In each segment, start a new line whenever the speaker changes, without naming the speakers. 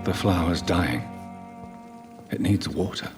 The flower's dying. It needs water.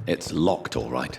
It's locked, all right.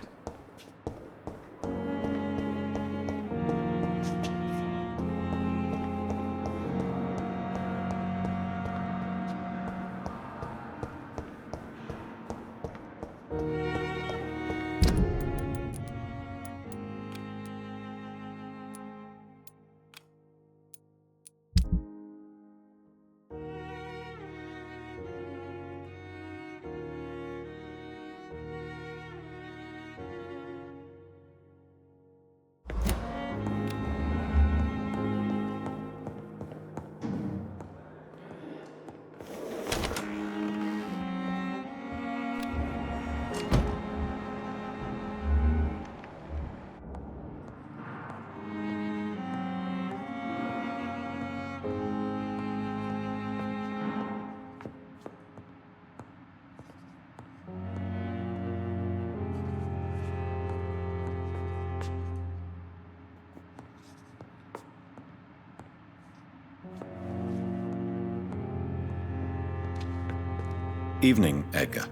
Evening, Edgar.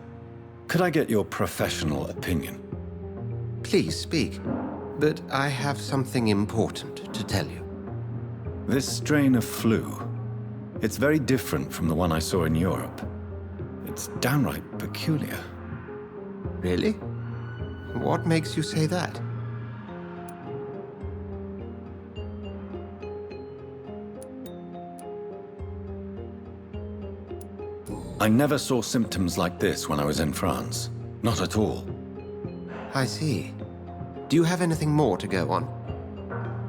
Could I get your professional opinion?
Please speak, but I have something important to tell you.
This strain of flu, it's very different from the one I saw in Europe. It's downright peculiar.
Really? What makes you say that?
I never saw symptoms like this when I was in France. Not at all.
I see. Do you have anything more to go on?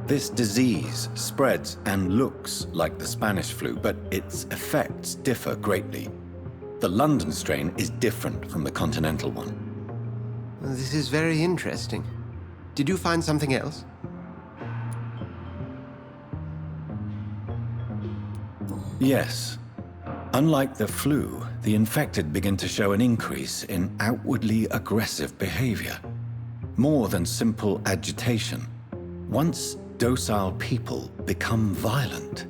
This disease spreads and looks like the Spanish flu, but its effects differ greatly. The London strain is different from the continental one.
This is very interesting. Did you find something else?
Yes. Unlike the flu, the infected begin to show an increase in outwardly aggressive behavior. More than simple agitation. Once docile people become violent.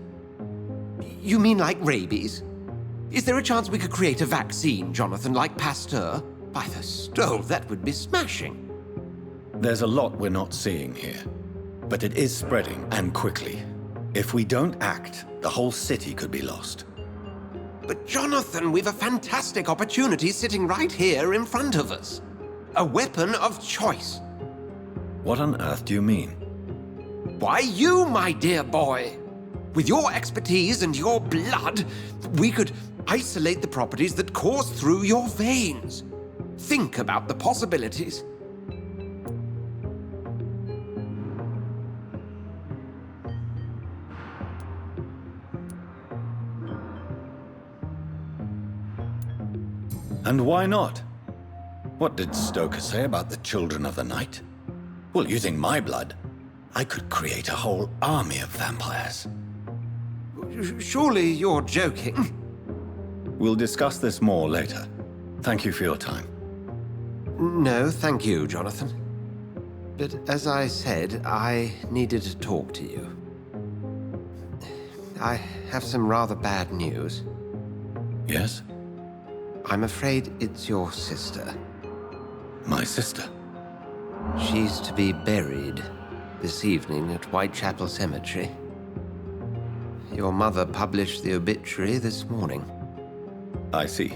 You mean like rabies? Is there a chance we could create a vaccine, Jonathan, like Pasteur? By the stove, that would be smashing.
There's a lot we're not seeing here. But it is spreading, and quickly. If we don't act, the whole city could be lost.
But Jonathan, we've a fantastic opportunity sitting right here in front of us. A weapon of choice.
What on earth do you mean?
Why, you, my dear boy. With your expertise and your blood, we could isolate the properties that course through your veins. Think about the possibilities.
And why not? What did Stoker say about the children of the night? Well, using my blood, I could create a whole army of vampires.
Surely you're joking.
We'll discuss this more later. Thank you for your time.
No, thank you, Jonathan. But as I said, I needed to talk to you. I have some rather bad news.
Yes?
I'm afraid it's your sister.
My sister?
She's to be buried this evening at Whitechapel Cemetery. Your mother published the obituary this morning.
I see.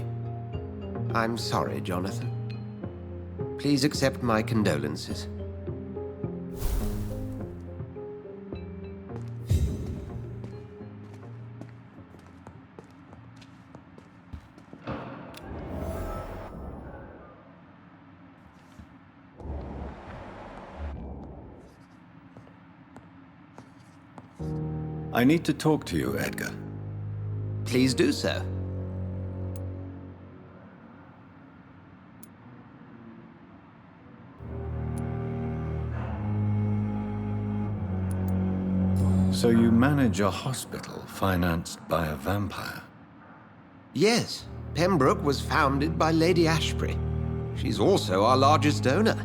I'm sorry, Jonathan. Please accept my condolences.
I need to talk to you, Edgar.
Please do so.
So you manage a hospital financed by a vampire?
Yes, Pembroke was founded by Lady Ashbury. She's also our largest donor.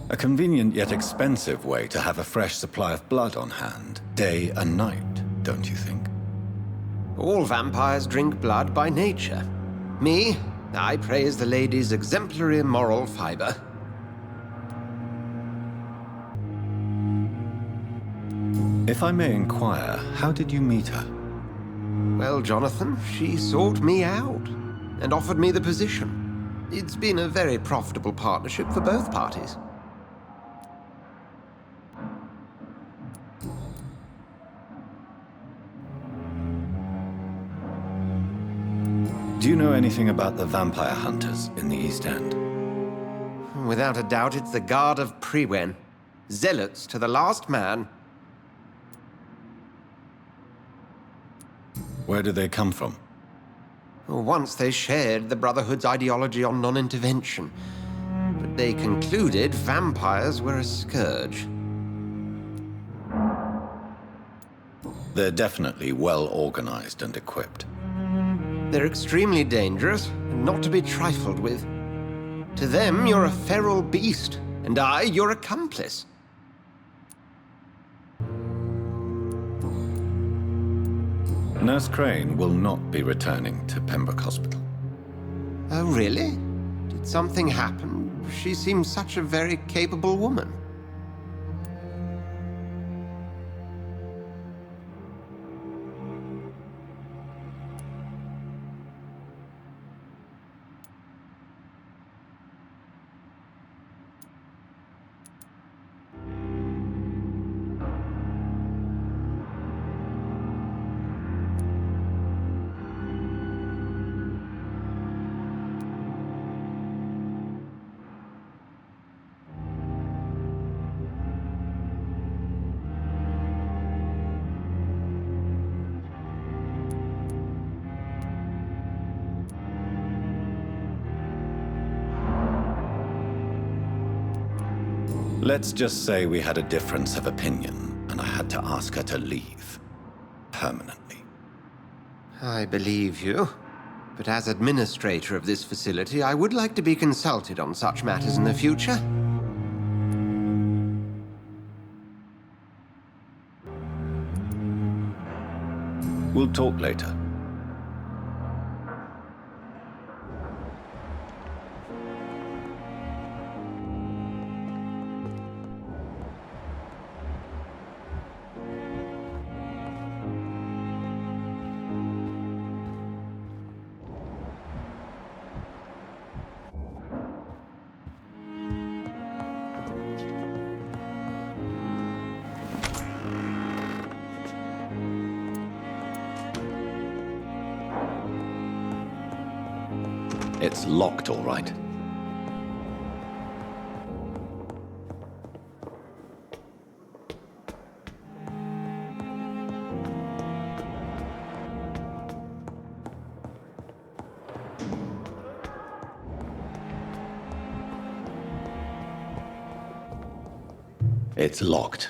A convenient yet expensive way to have a fresh supply of blood on hand, day and night, don't you think?
All vampires drink blood by nature. Me, I praise the lady's exemplary moral fiber.
If I may inquire, how did you meet her?
Well, Jonathan, she sought me out and offered me the position. It's been a very profitable partnership for both parties.
Do you know anything about the vampire hunters in the East End?
Without a doubt, it's the Guard of Prewen. Zealots to the last man.
Where do they come from?
Once they shared the Brotherhood's ideology on non-intervention, but they concluded vampires were a scourge.
They're definitely well organized and equipped.
They're extremely dangerous and not to be trifled with. To them, you're a feral beast, and I, your accomplice.
Nurse Crane will not be returning to Pembroke Hospital.
Oh, really? Did something happen? She seems such a very capable woman.
Let's just say we had a difference of opinion, and I had to ask her to leave. Permanently.
I believe you. But as administrator of this facility, I would like to be consulted on such matters in the future.
We'll talk later.
It's locked, all right. It's locked.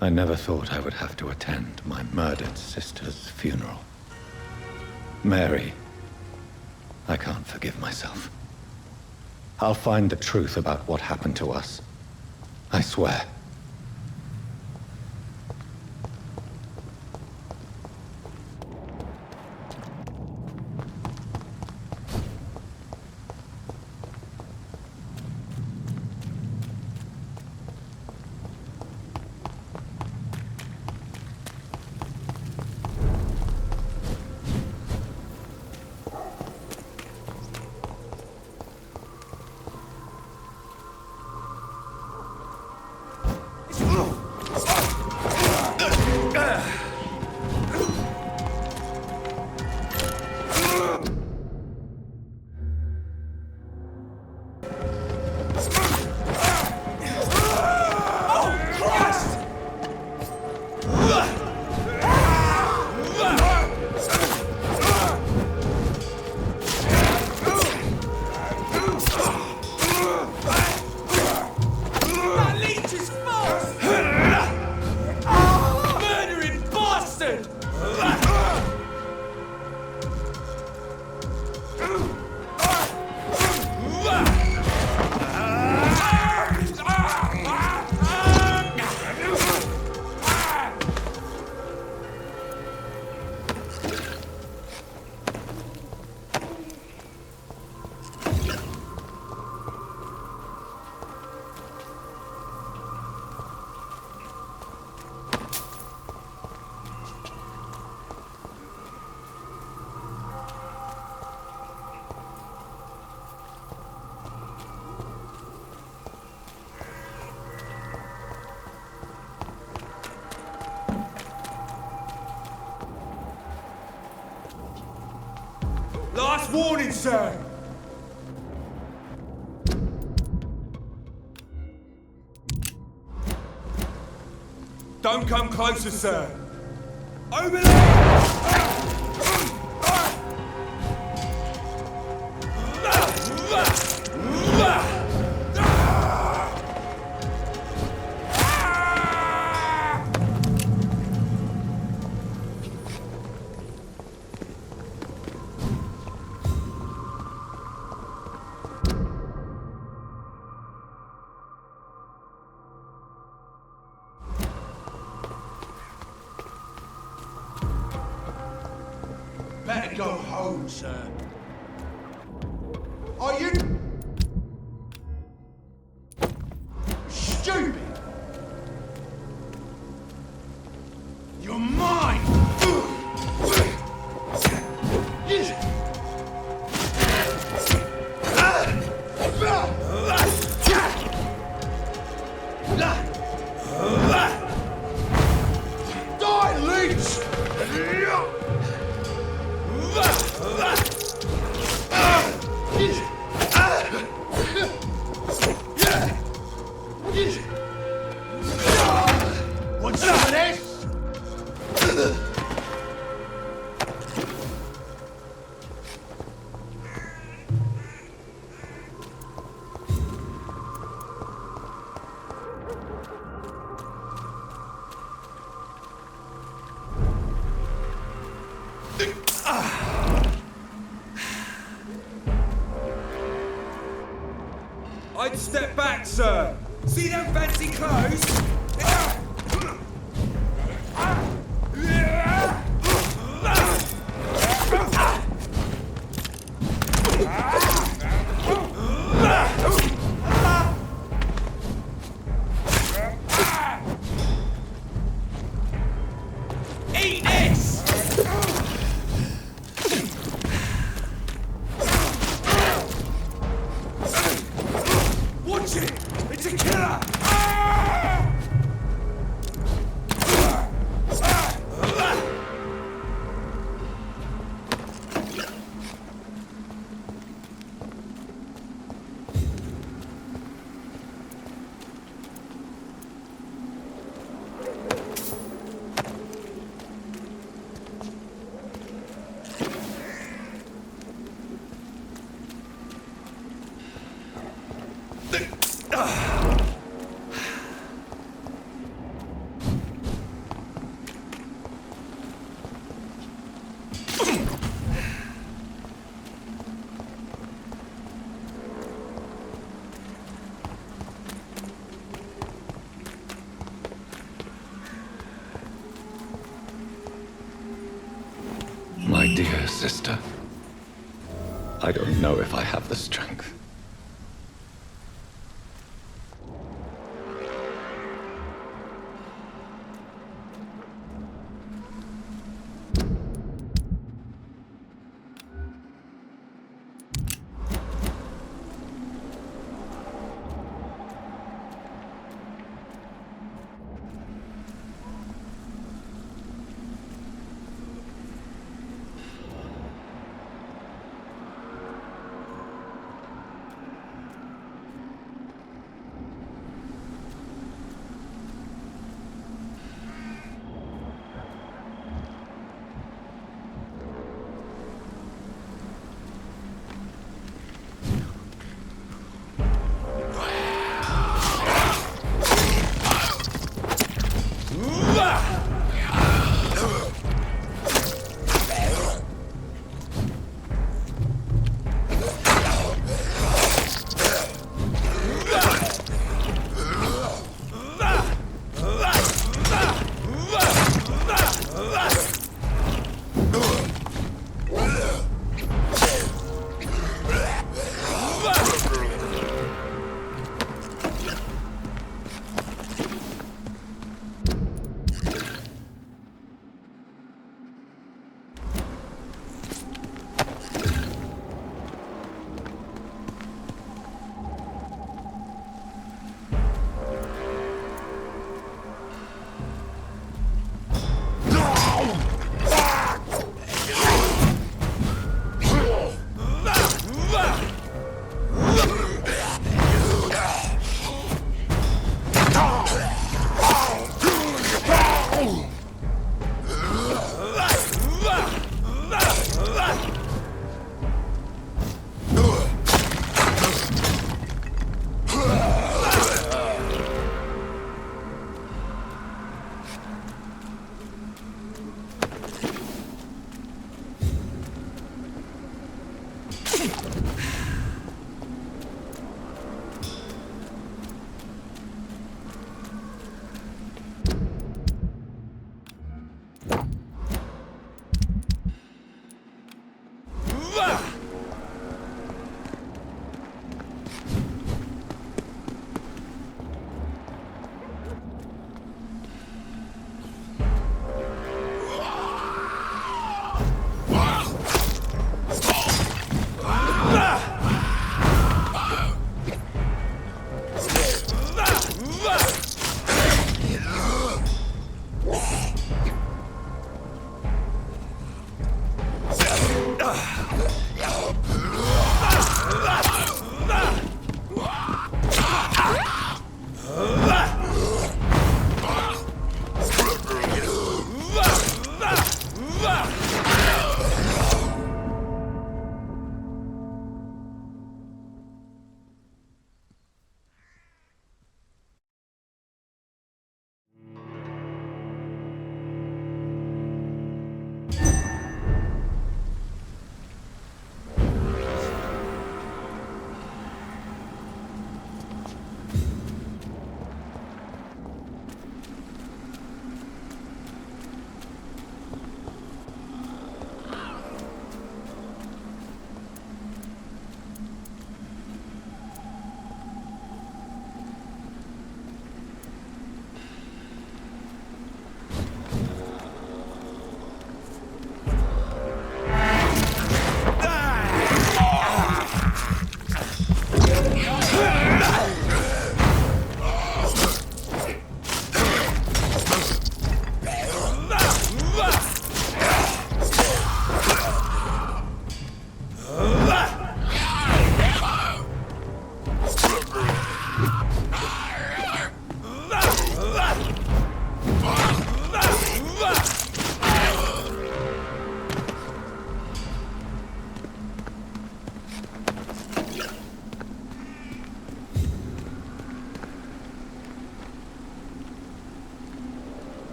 I never thought I would have to attend my murdered sister's funeral. Mary, I can't forgive myself. I'll find the truth about what happened to us. I swear.
warning, sir! Don't come closer, sir! Over there! Better go home, sir. Are you stupid? You're mine! Die, leech! Want some of this? I'd step back, sir. See them fancy clothes? Eat this! Watch it! It's a killer!
My dear sister, I don't know if I have the strength.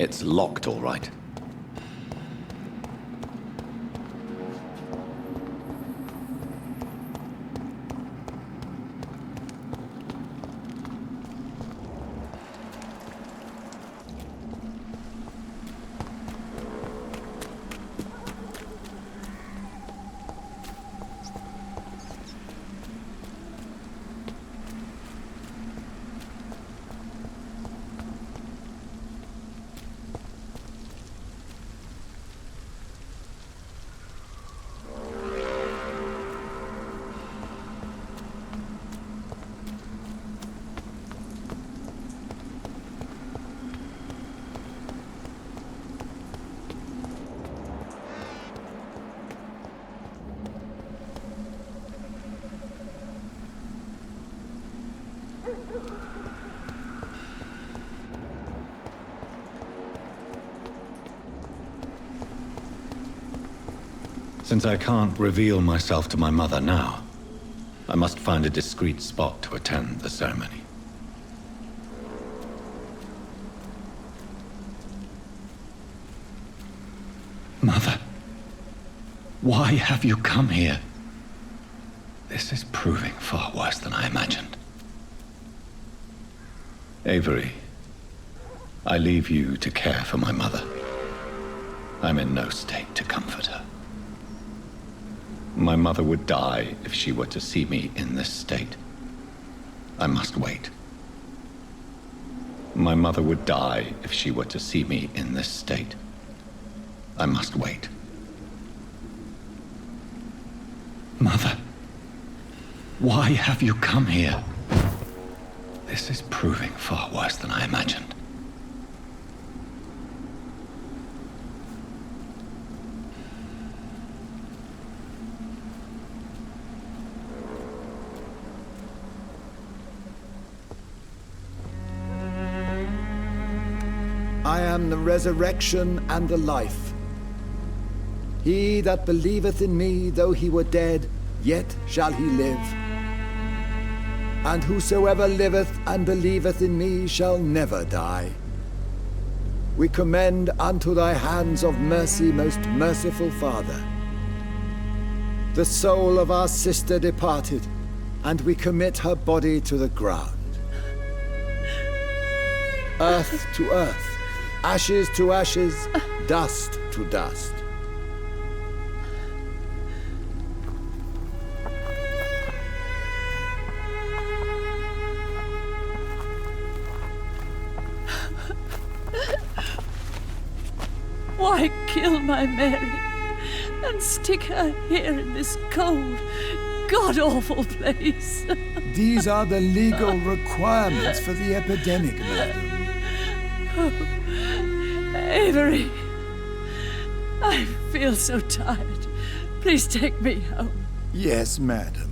It's locked, all right.
Since I can't reveal myself to my mother now, I must find a discreet spot to attend the ceremony. Mother, why have you come here? This is proving far worse than I imagined. Avery, I leave you to care for my mother. I'm in no state to comfort her. My mother would die if she were to see me in this state. I must wait. My mother would die if she were to see me in this state. I must wait. Mother, why have you come here? This is proving far worse than I imagined.
I am the resurrection and the life. He that believeth in me, though he were dead, yet shall he live. And whosoever liveth and believeth in me shall never die. We commend unto thy hands of mercy, most merciful Father, the soul of our sister departed, and we commit her body to the ground. Earth to earth, ashes to ashes, dust to dust.
Why kill my Mary and stick her here in this cold, god-awful place?
These are the legal requirements for the epidemic, madam.
Avery! I feel so tired. Please take me home.
Yes, madam.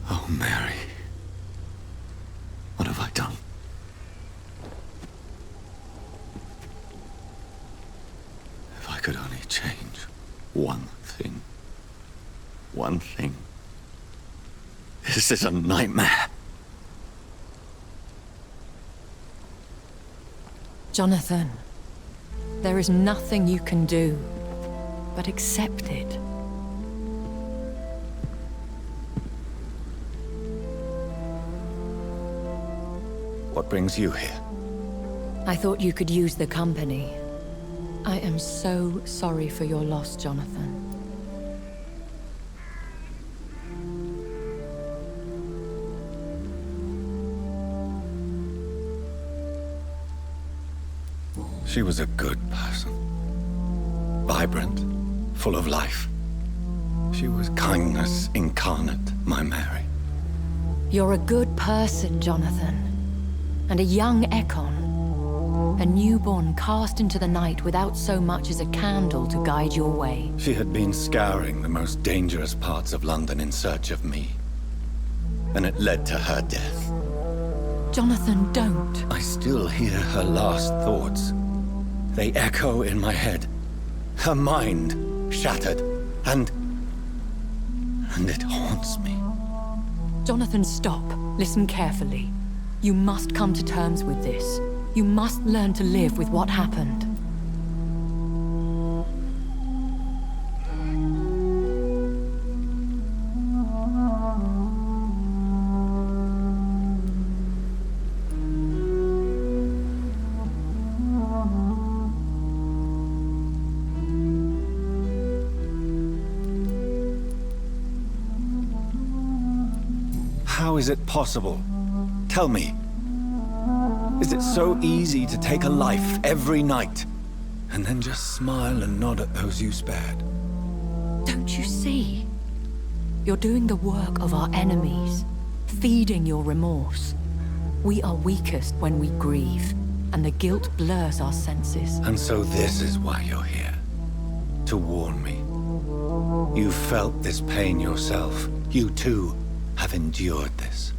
Oh, Mary. What have I done? If I could only change one thing. One thing. This is a nightmare.
Jonathan, there is nothing you can do but accept it.
What brings you here?
I thought you could use the company. I am so sorry for your loss, Jonathan.
She was a good person. Vibrant, full of life. She was kindness incarnate, my Mary.
You're a good person, Jonathan. And a young Ekon. A newborn cast into the night without so much as a candle to guide your way.
She had been scouring the most dangerous parts of London in search of me. And it led to her death.
Jonathan, don't.
I still hear her last thoughts. They echo in my head. Her mind shattered, and it haunts me.
Jonathan, stop. Listen carefully. You must come to terms with this. You must learn to live with what happened.
How is it possible? Tell me. Is it so easy to take a life every night and then just smile and nod at those you spared?
Don't you see? You're doing the work of our enemies, feeding your remorse. We are weakest when we grieve, and the guilt blurs our senses.
And so this is why you're here. To warn me. You felt this pain yourself. You too have endured this.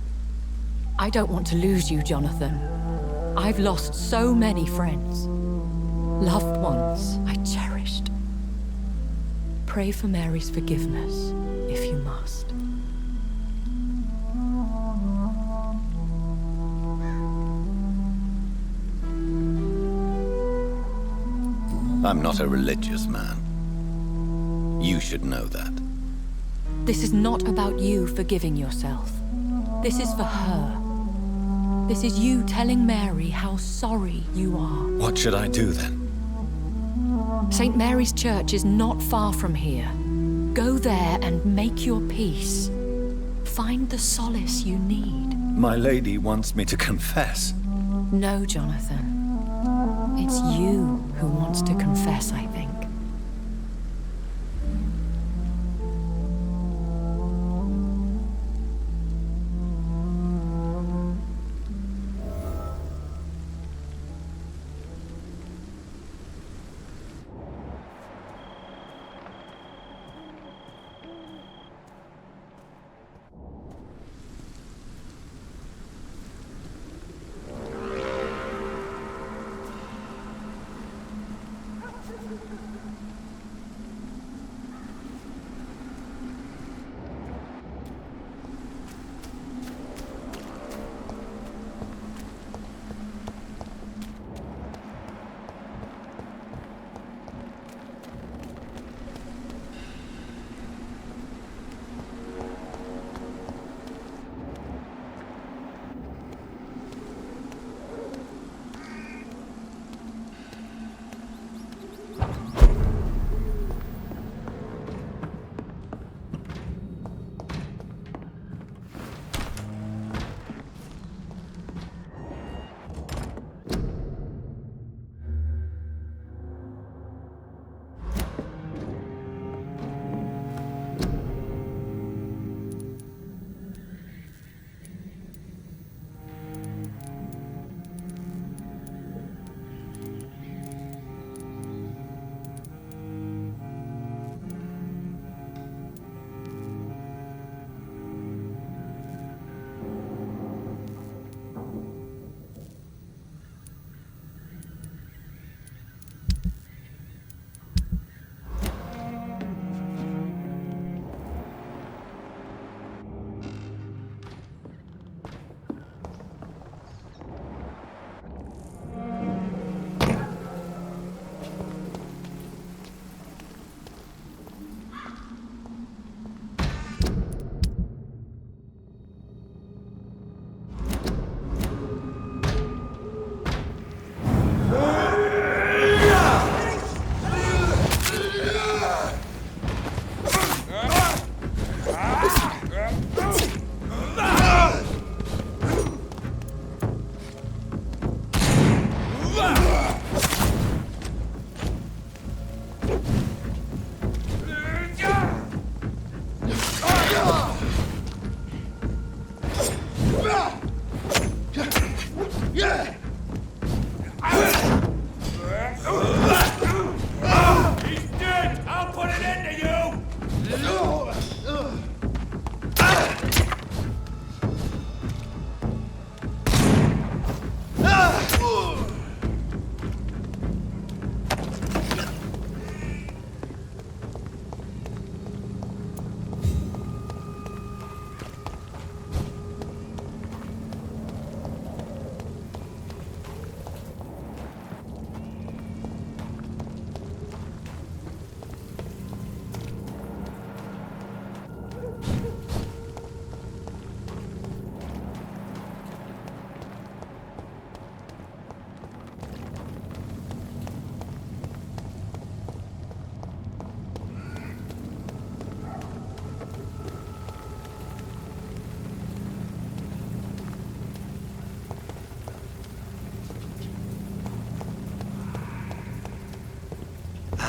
I don't want to lose you, Jonathan. I've lost so many friends. Loved ones I cherished. Pray for Mary's forgiveness, if you must.
I'm not a religious man. You should know that.
This is not about you forgiving yourself. This is for her. This is you telling Mary how sorry you are.
What should I do then?
St. Mary's Church is not far from here. Go there and make your peace. Find the solace you need.
My lady wants me to confess.
No, Jonathan. It's you who wants to confess, I think.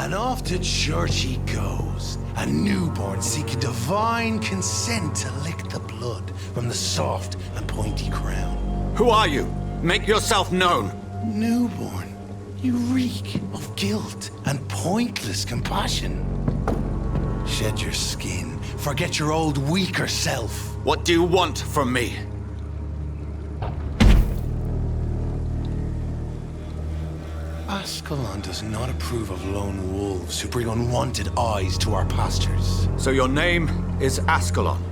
And off to church he goes, a newborn seeking divine consent to lick the blood from the soft and pointy crown.
Who are you? Make yourself known.
Newborn, you reek of guilt and pointless compassion. Shed your skin, forget your old weaker self.
What do you want from me?
Ascalon does not approve of lone wolves who bring unwanted eyes to our pastures.
So your name is Ascalon?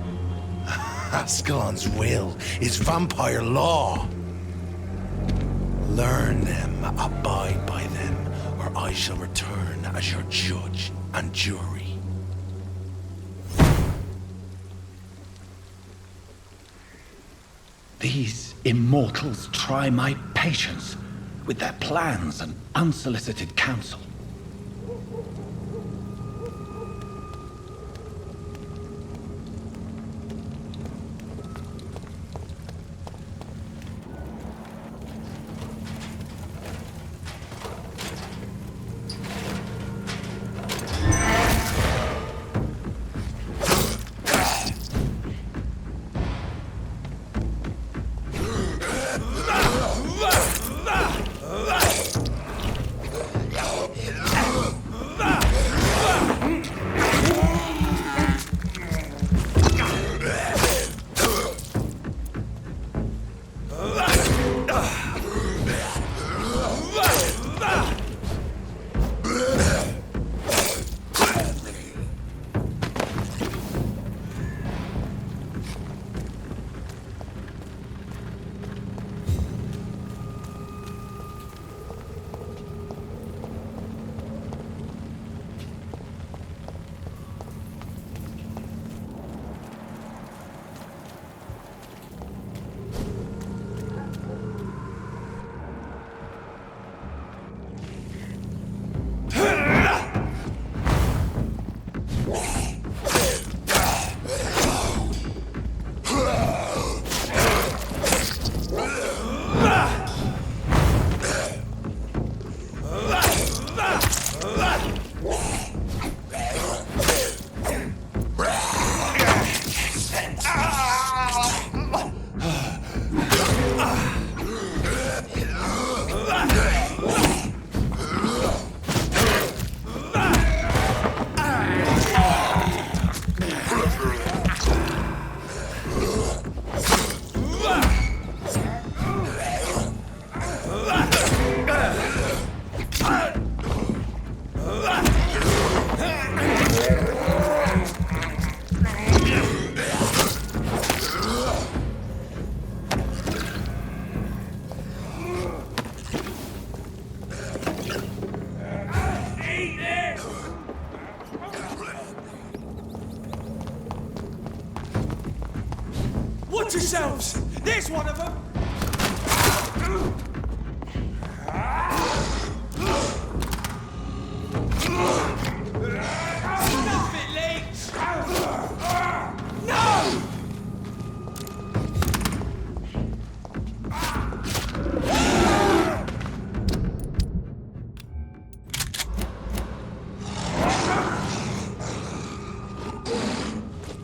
Ascalon's will is vampire law. Learn them, abide by them, or I shall return as your judge and jury.
These immortals try my patience with their plans and unsolicited counsel.
Watch yourselves! There's one of them! Stop it, Leech! No!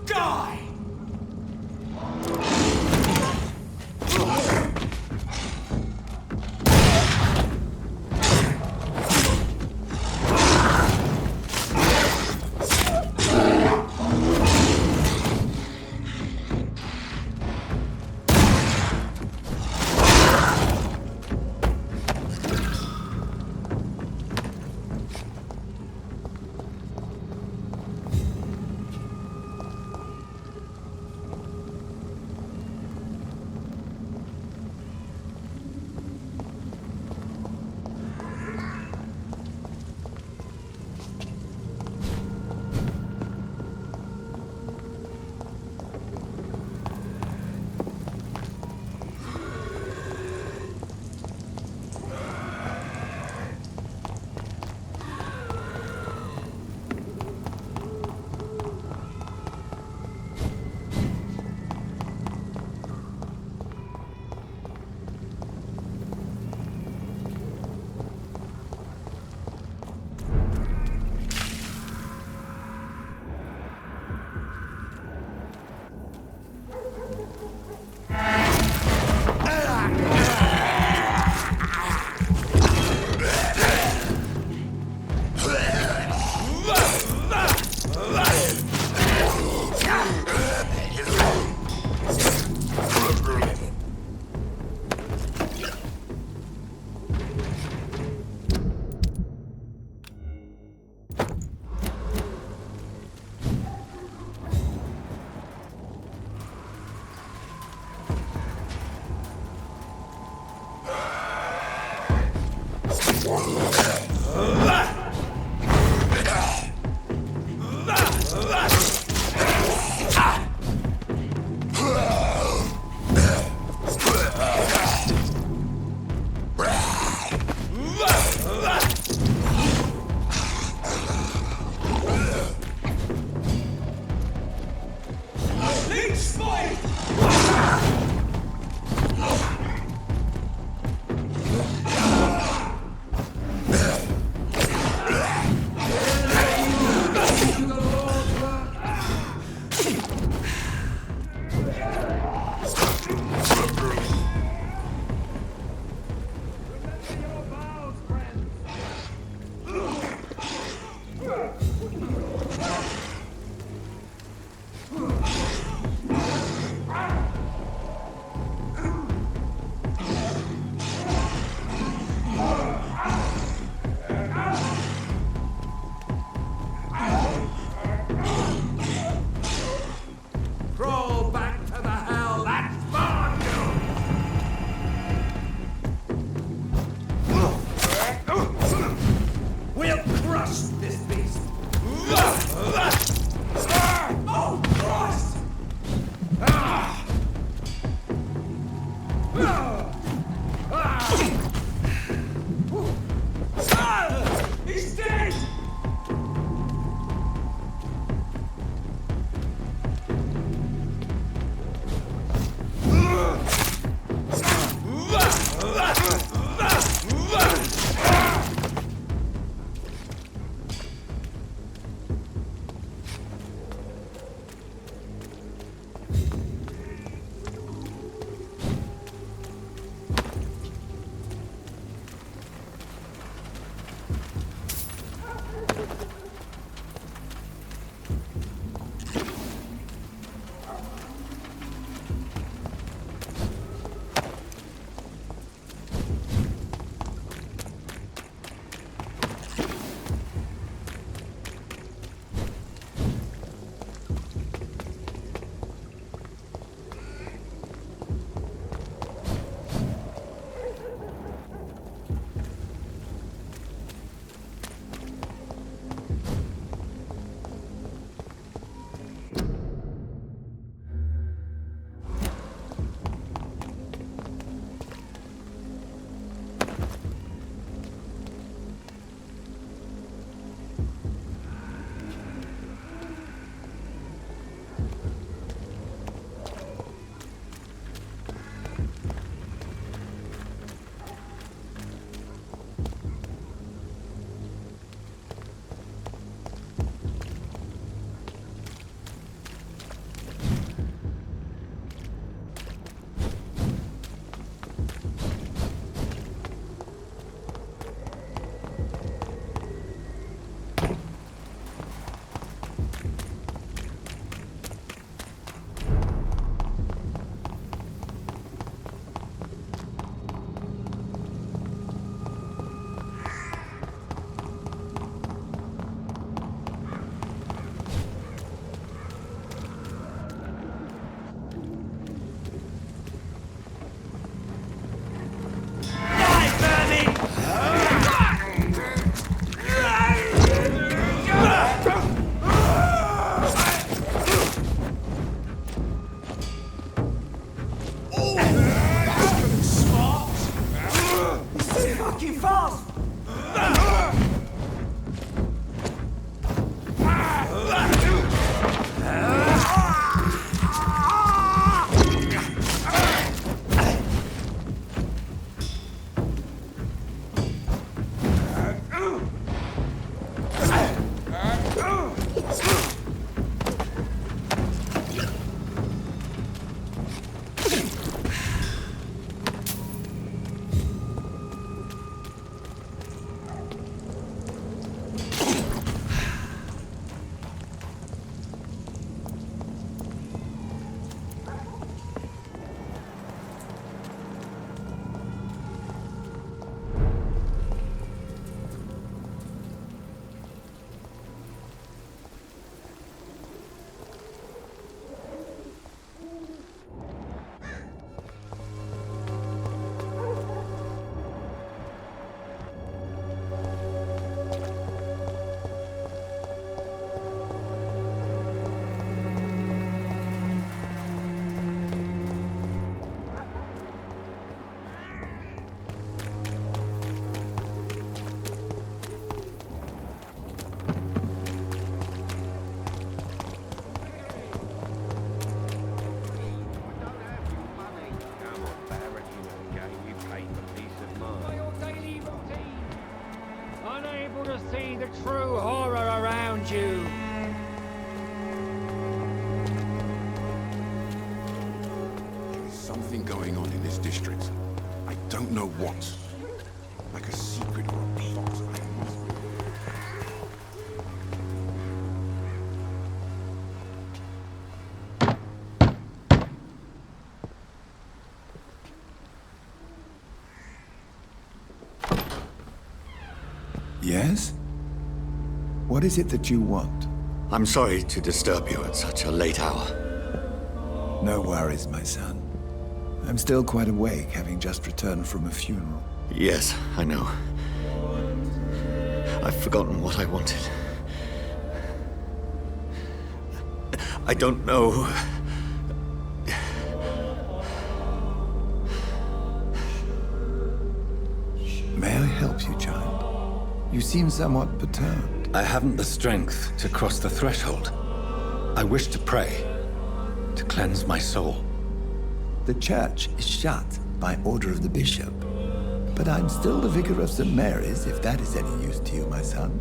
Die!
this district. I don't know what. Like a secret or a plot.
Yes? What is it that you want?
I'm sorry to disturb you at such a late hour.
No worries, my son. I'm still quite awake, having just returned from a funeral.
Yes, I know. I've forgotten what I wanted. I don't know.
May I help you, child? You seem somewhat perturbed.
I haven't the strength to cross the threshold. I wish to pray, to cleanse my soul.
The church is shut by order of the bishop. But I'm still the vicar of St. Mary's, if that is any use to you, my son.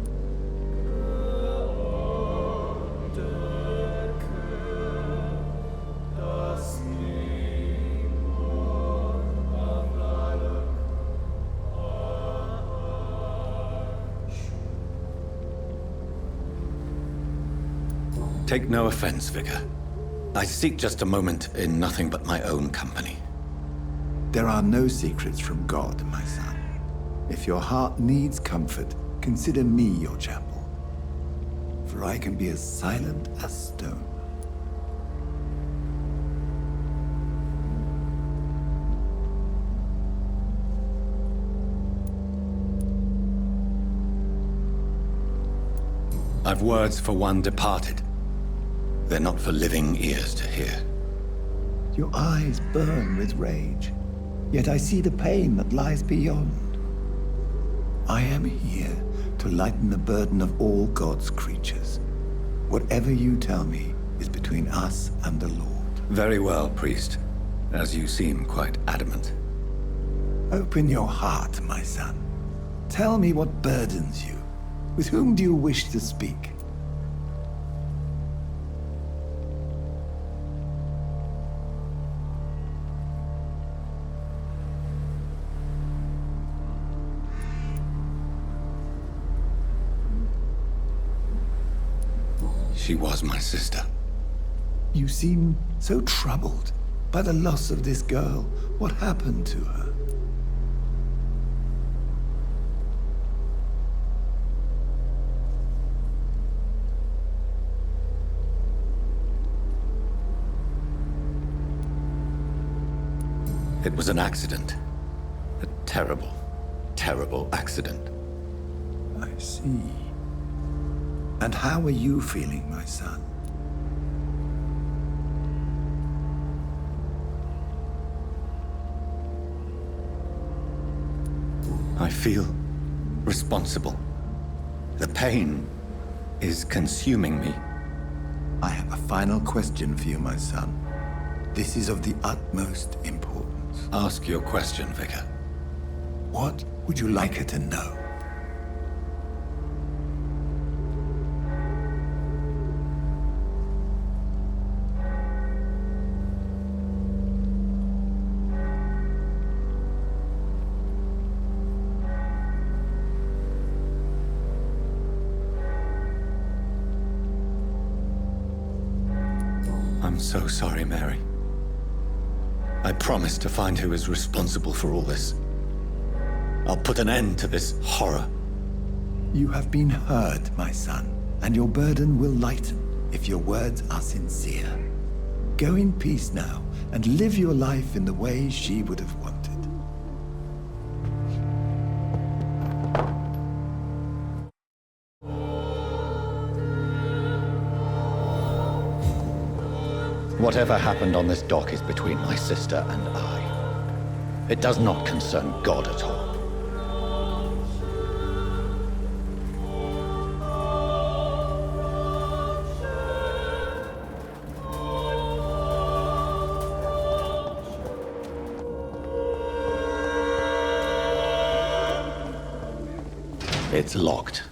Take no offense, Vicar. I seek just a moment in nothing but my own company.
There are no secrets from God, my son. If your heart needs comfort, consider me your chapel. For I can be as silent as stone.
I've words for one departed. They're not for living ears to hear.
Your eyes burn with rage, yet I see the pain that lies beyond. I am here to lighten the burden of all God's creatures. Whatever you tell me is between us and the Lord.
Very well, priest, as you seem quite adamant.
Open your heart, my son. Tell me what burdens you. With whom do you wish to speak?
She was my sister.
You seem so troubled by the loss of this girl. What happened to her?
It was an accident. A terrible, terrible accident.
I see. And how are you feeling, my son?
I feel responsible. The pain is consuming me.
I have a final question for you, my son. This is of the utmost importance.
Ask your question, Vicar.
What would you like her to know?
I'm so sorry, Mary. I promise to find who is responsible for all this. I'll put an end to this horror.
You have been heard, my son, and your burden will lighten if your words are sincere. Go in peace now and live your life in the way she would have wanted.
Whatever happened on this dock is between my sister and I. It does not concern God at all. It's locked.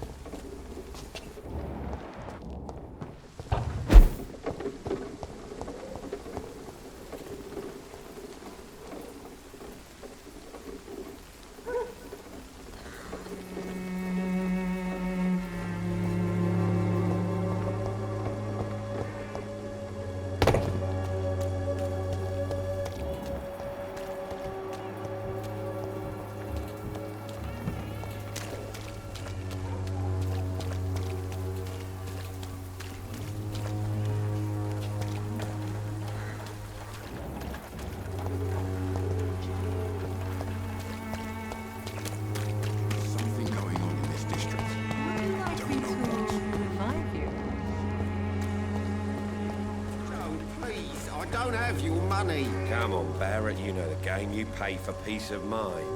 don't have your money.
Come on, Barrett, you know the game. You pay for peace of mind.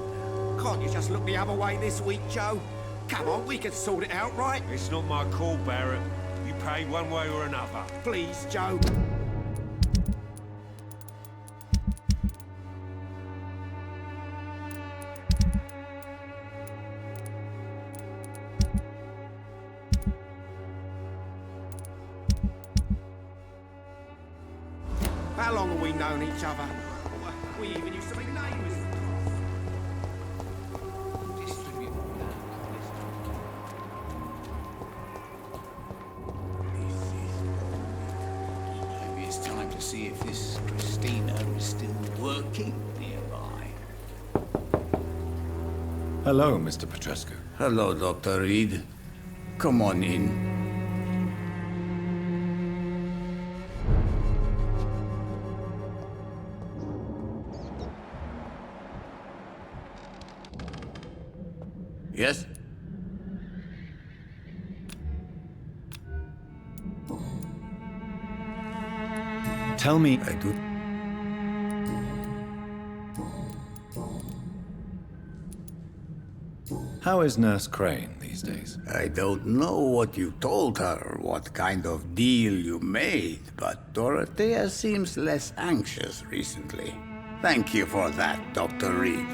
Can't you just look the other way this week, Joe? Come on, we can sort it out, right?
It's not my call, Barrett. You pay one way or another.
Please, Joe. How long have we known each other? We even used to be neighbours.
Maybe it's time to see if this Christina is still working nearby.
Hello, Mr. Petrescu.
Hello, Dr. Reed. Come on in. Yes?
Tell me,
I do.
how is Nurse Crane these days?
I don't know what you told her, what kind of deal you made, but Dorothea seems less anxious recently. Thank you for that, Dr. Reed.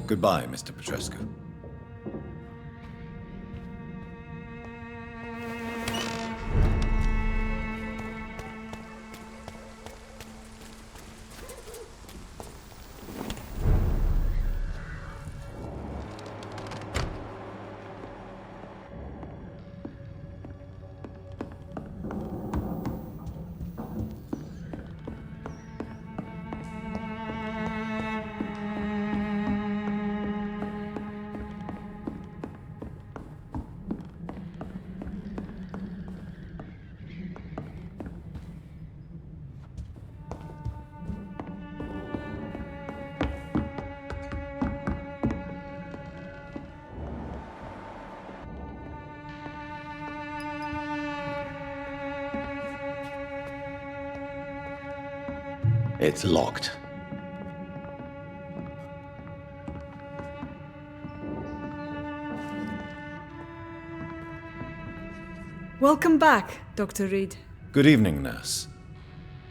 Goodbye, Mr. Petrescu.
It's locked.
Welcome back, Dr. Reed.
Good evening, Nurse.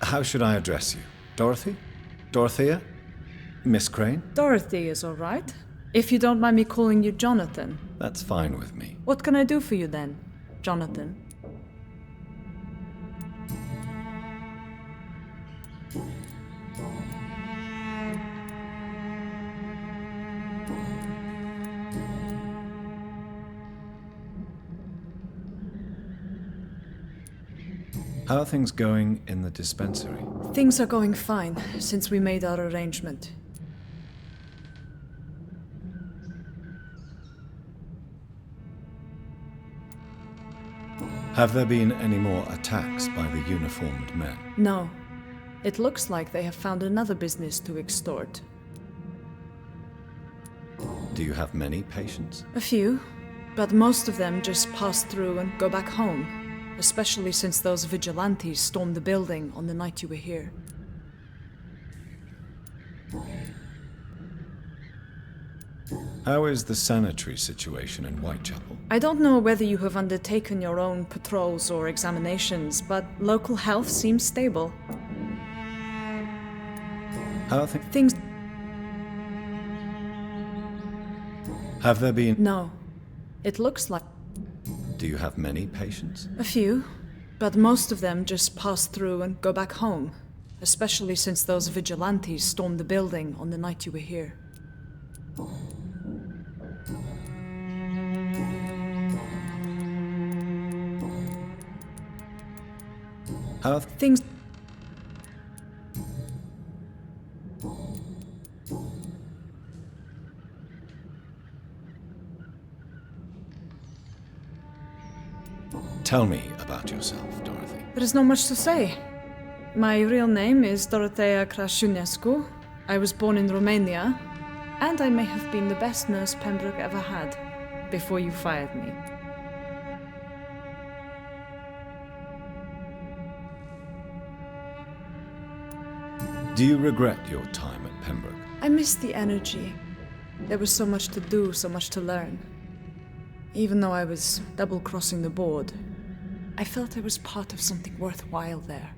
How should I address you? Dorothy? Dorothea? Miss Crane?
Dorothy is all right. If you don't mind me calling you Jonathan.
That's fine with me.
What can I do for you then, Jonathan?
How are things going in the dispensary?
Things are going fine since we made our arrangement.
Have there been any more attacks by the uniformed men?
No. It looks like they have found another business to extort.
Do you have many patients?
A few, but most of them just pass through and go back home, especially since those vigilantes stormed the building on the night you were here.
How is the sanitary situation in Whitechapel?
I don't know whether you have undertaken your own patrols or examinations, but local health seems stable.
How are
Things...
Have there been...
No. It looks like...
Do you have many patients?
A few, but most of them just pass through and go back home, especially since those vigilantes stormed the building on the night you were here.
How are
Things...
Tell me about yourself, Dorothy.
There is not much to say. My real name is Dorothea Crasciunescu. I was born in Romania, and I may have been the best nurse Pembroke ever had, before you fired me.
Do you regret your time at Pembroke?
I missed the energy. There was so much to do, so much to learn. Even though I was double-crossing the board, I felt I was part of something worthwhile there.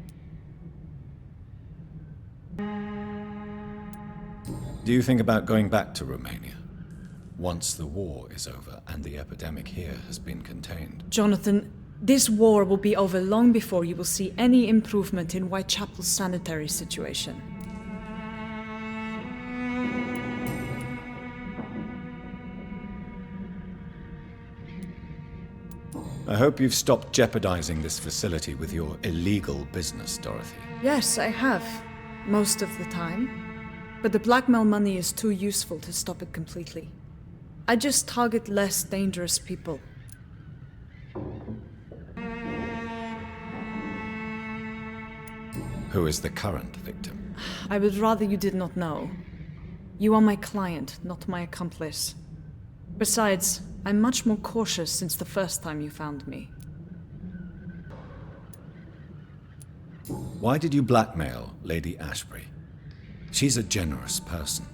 Do you think about going back to Romania? Once the war is over and the epidemic here has been contained.
Jonathan, this war will be over long before you will see any improvement in Whitechapel's sanitary situation.
I hope you've stopped jeopardizing this facility with your illegal business, Dorothy.
Yes, I have. Most of the time. But the blackmail money is too useful to stop it completely. I just target less dangerous people.
Who is the current victim?
I would rather you did not know. You are my client, not my accomplice. Besides, I'm much more cautious since the first time you found me.
Why did you blackmail Lady Ashbury? She's a generous person.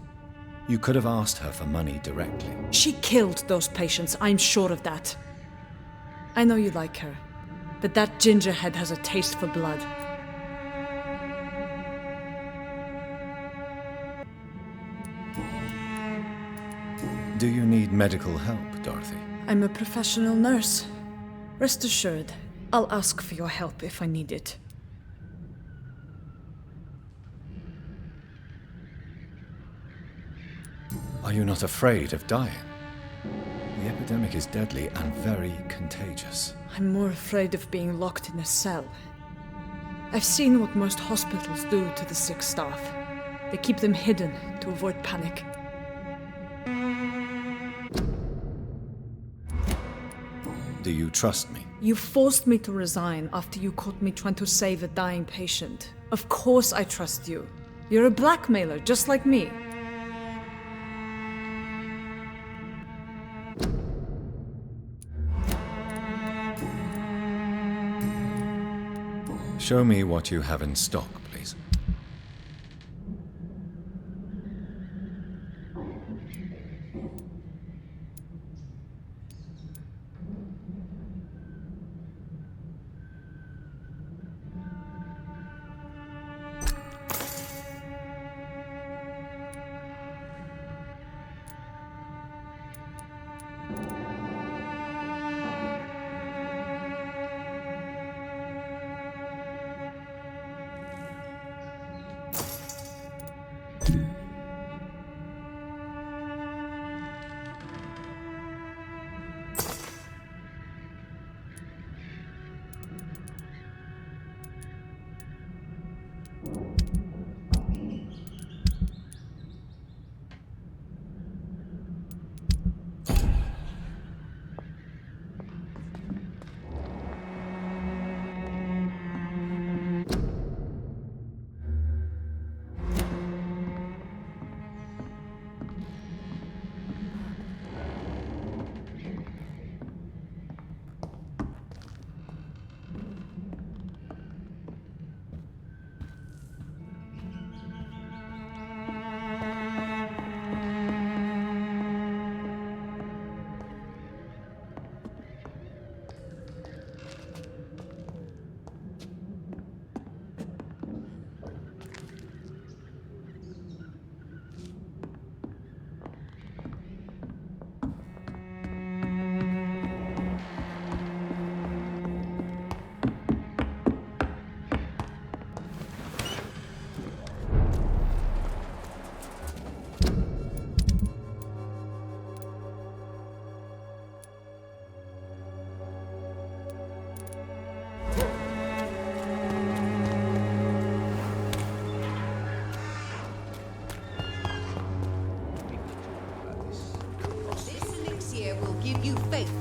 You could have asked her for money directly.
She killed those patients, I'm sure of that. I know you like her, but that gingerhead has a taste for blood.
Do you need medical help, Dorothy?
I'm a professional nurse. Rest assured, I'll ask for your help if I need it.
Are you not afraid of dying? The epidemic is deadly and very contagious.
I'm more afraid of being locked in a cell. I've seen what most hospitals do to the sick staff. They keep them hidden to avoid panic.
Do you trust me?
You forced me to resign after you caught me trying to save a dying patient. Of course I trust you. You're a blackmailer, just like me.
Show me what you have in stock, please.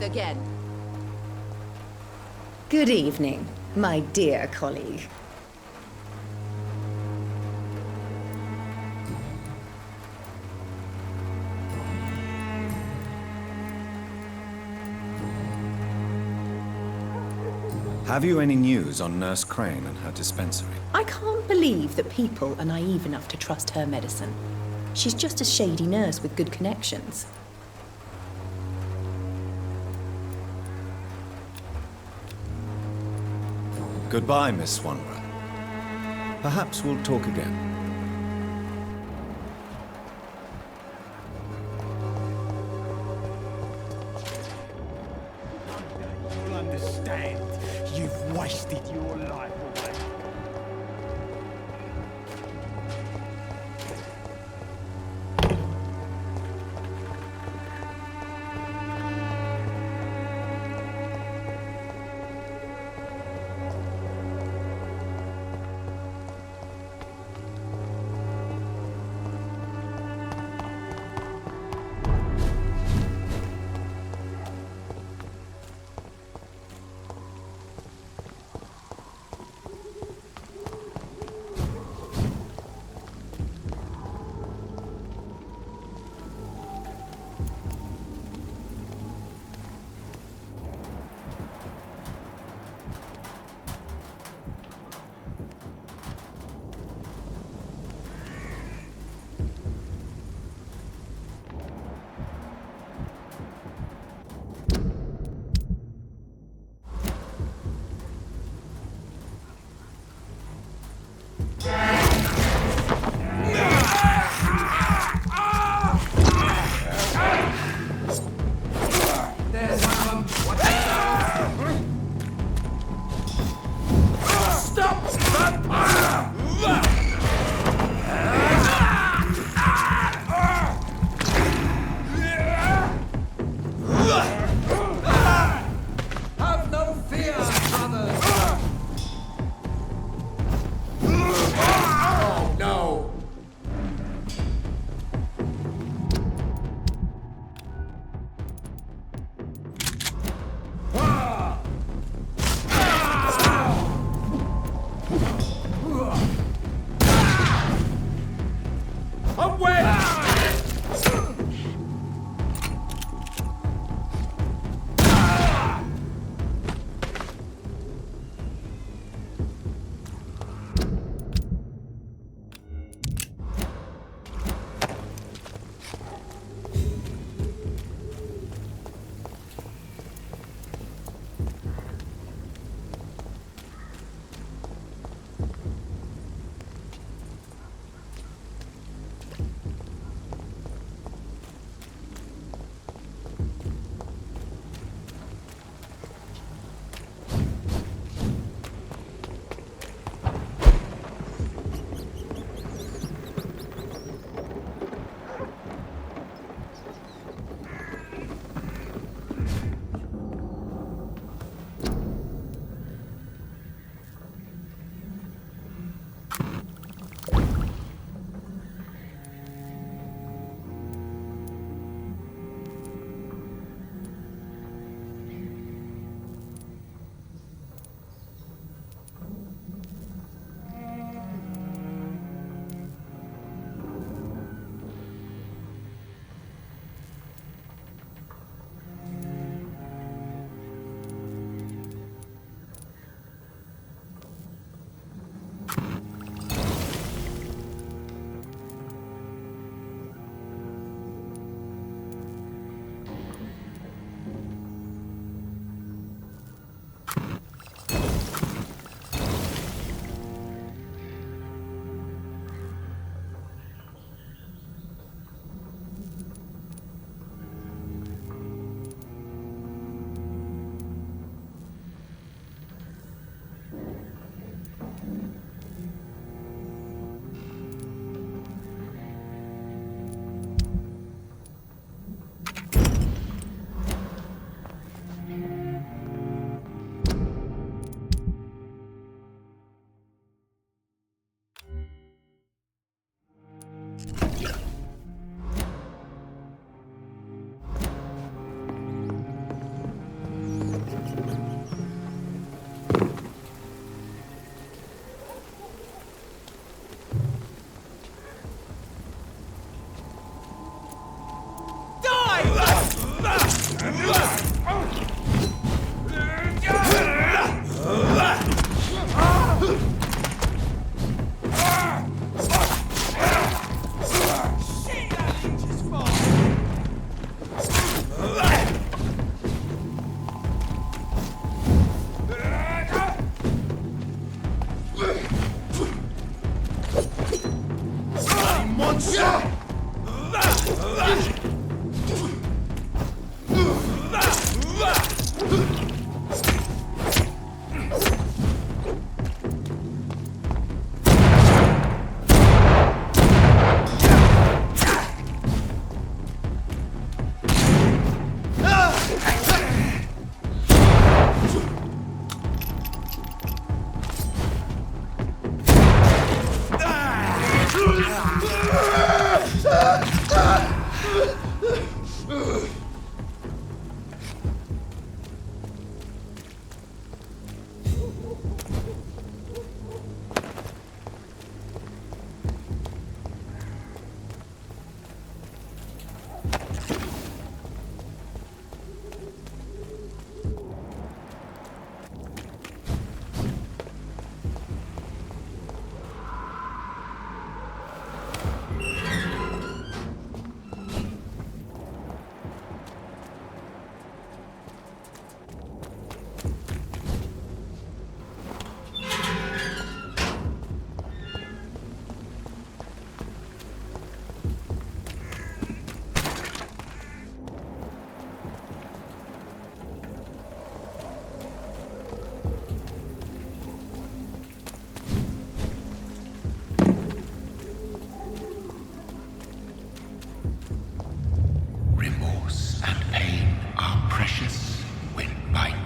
Again. Good evening, my dear colleague.
Have you any news on Nurse Crane and her dispensary?
I can't believe that people are naive enough to trust her medicine. She's just a shady nurse with good connections.
Goodbye, Miss Swanborough. Perhaps we'll talk again.
You understand? You've wasted your life away.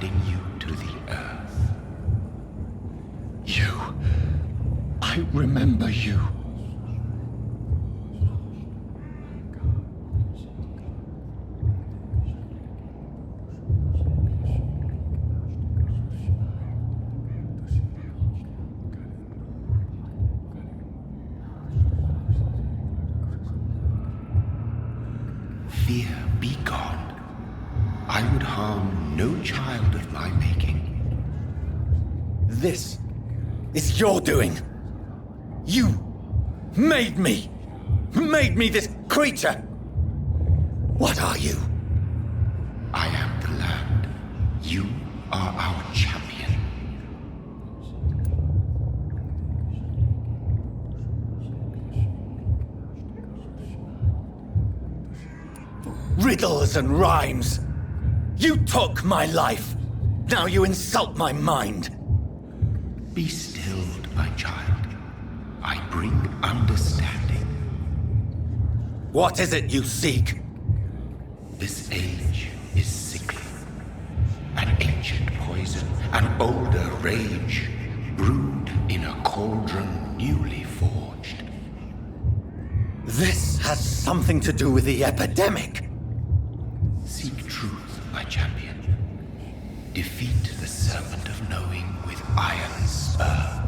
driving you to the earth. You. I remember you.
Fear be gone. I would harm no child of my making.
This is your doing. You made me. Made me this creature. What are you?
I am the land. You are our champion.
Riddles and rhymes. You took my life. Now you insult my mind.
Be stilled, my child. I bring understanding.
What is it you seek?
This age is sickly. An ancient poison, an older rage, brewed in a cauldron newly forged.
This has something to do with the epidemic.
Seek truth, my champion. Defeat the serpent of knowing with iron spur.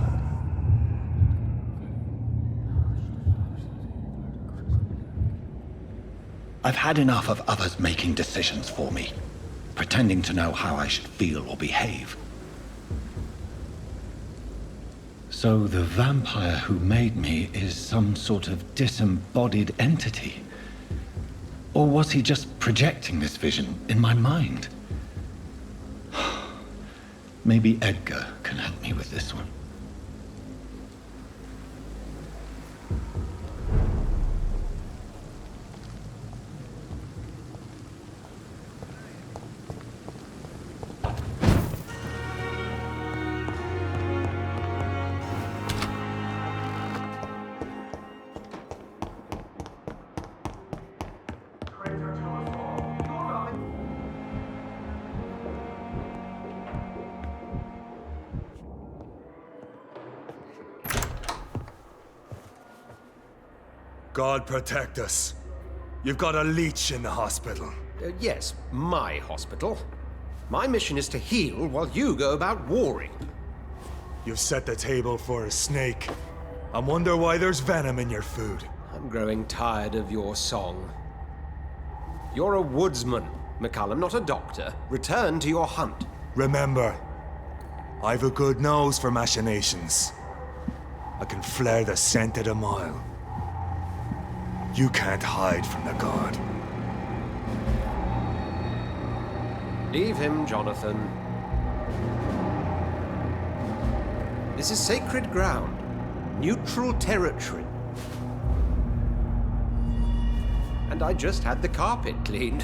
I've had enough of others making decisions for me, pretending to know how I should feel or behave. So the vampire who made me is some sort of disembodied entity? Or was he just projecting this vision in my mind? Maybe Edgar can help me with this one.
God protect us. You've got a leech in the hospital.
Yes, my hospital. My mission is to heal while you go about warring.
You've set the table for a snake. I wonder why there's venom in your food.
I'm growing tired of your song. You're a woodsman, McCullum, not a doctor. Return to your hunt.
Remember, I've a good nose for machinations. I can flare the scent at a mile. You can't hide from the god.
Leave him, Jonathan. This is sacred ground. Neutral territory. And I just had the carpet cleaned.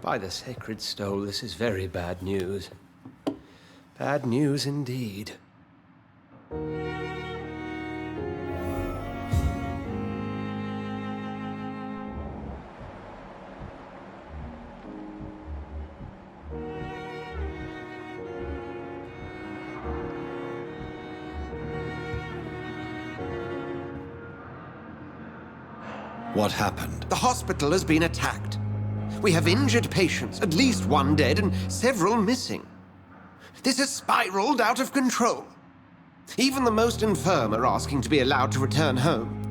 By the sacred stole, this is very bad news. Bad news indeed.
What happened?
The hospital has been attacked. We have injured patients, at least one dead and several missing. This has spiraled out of control. Even the most infirm are asking to be allowed to return home.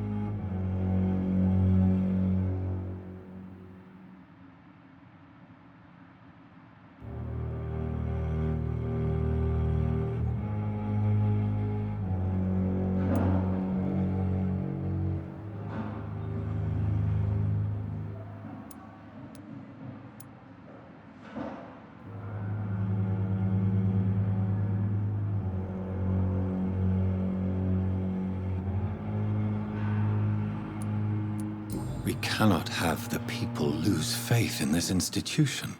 We cannot have the people lose faith in this institution.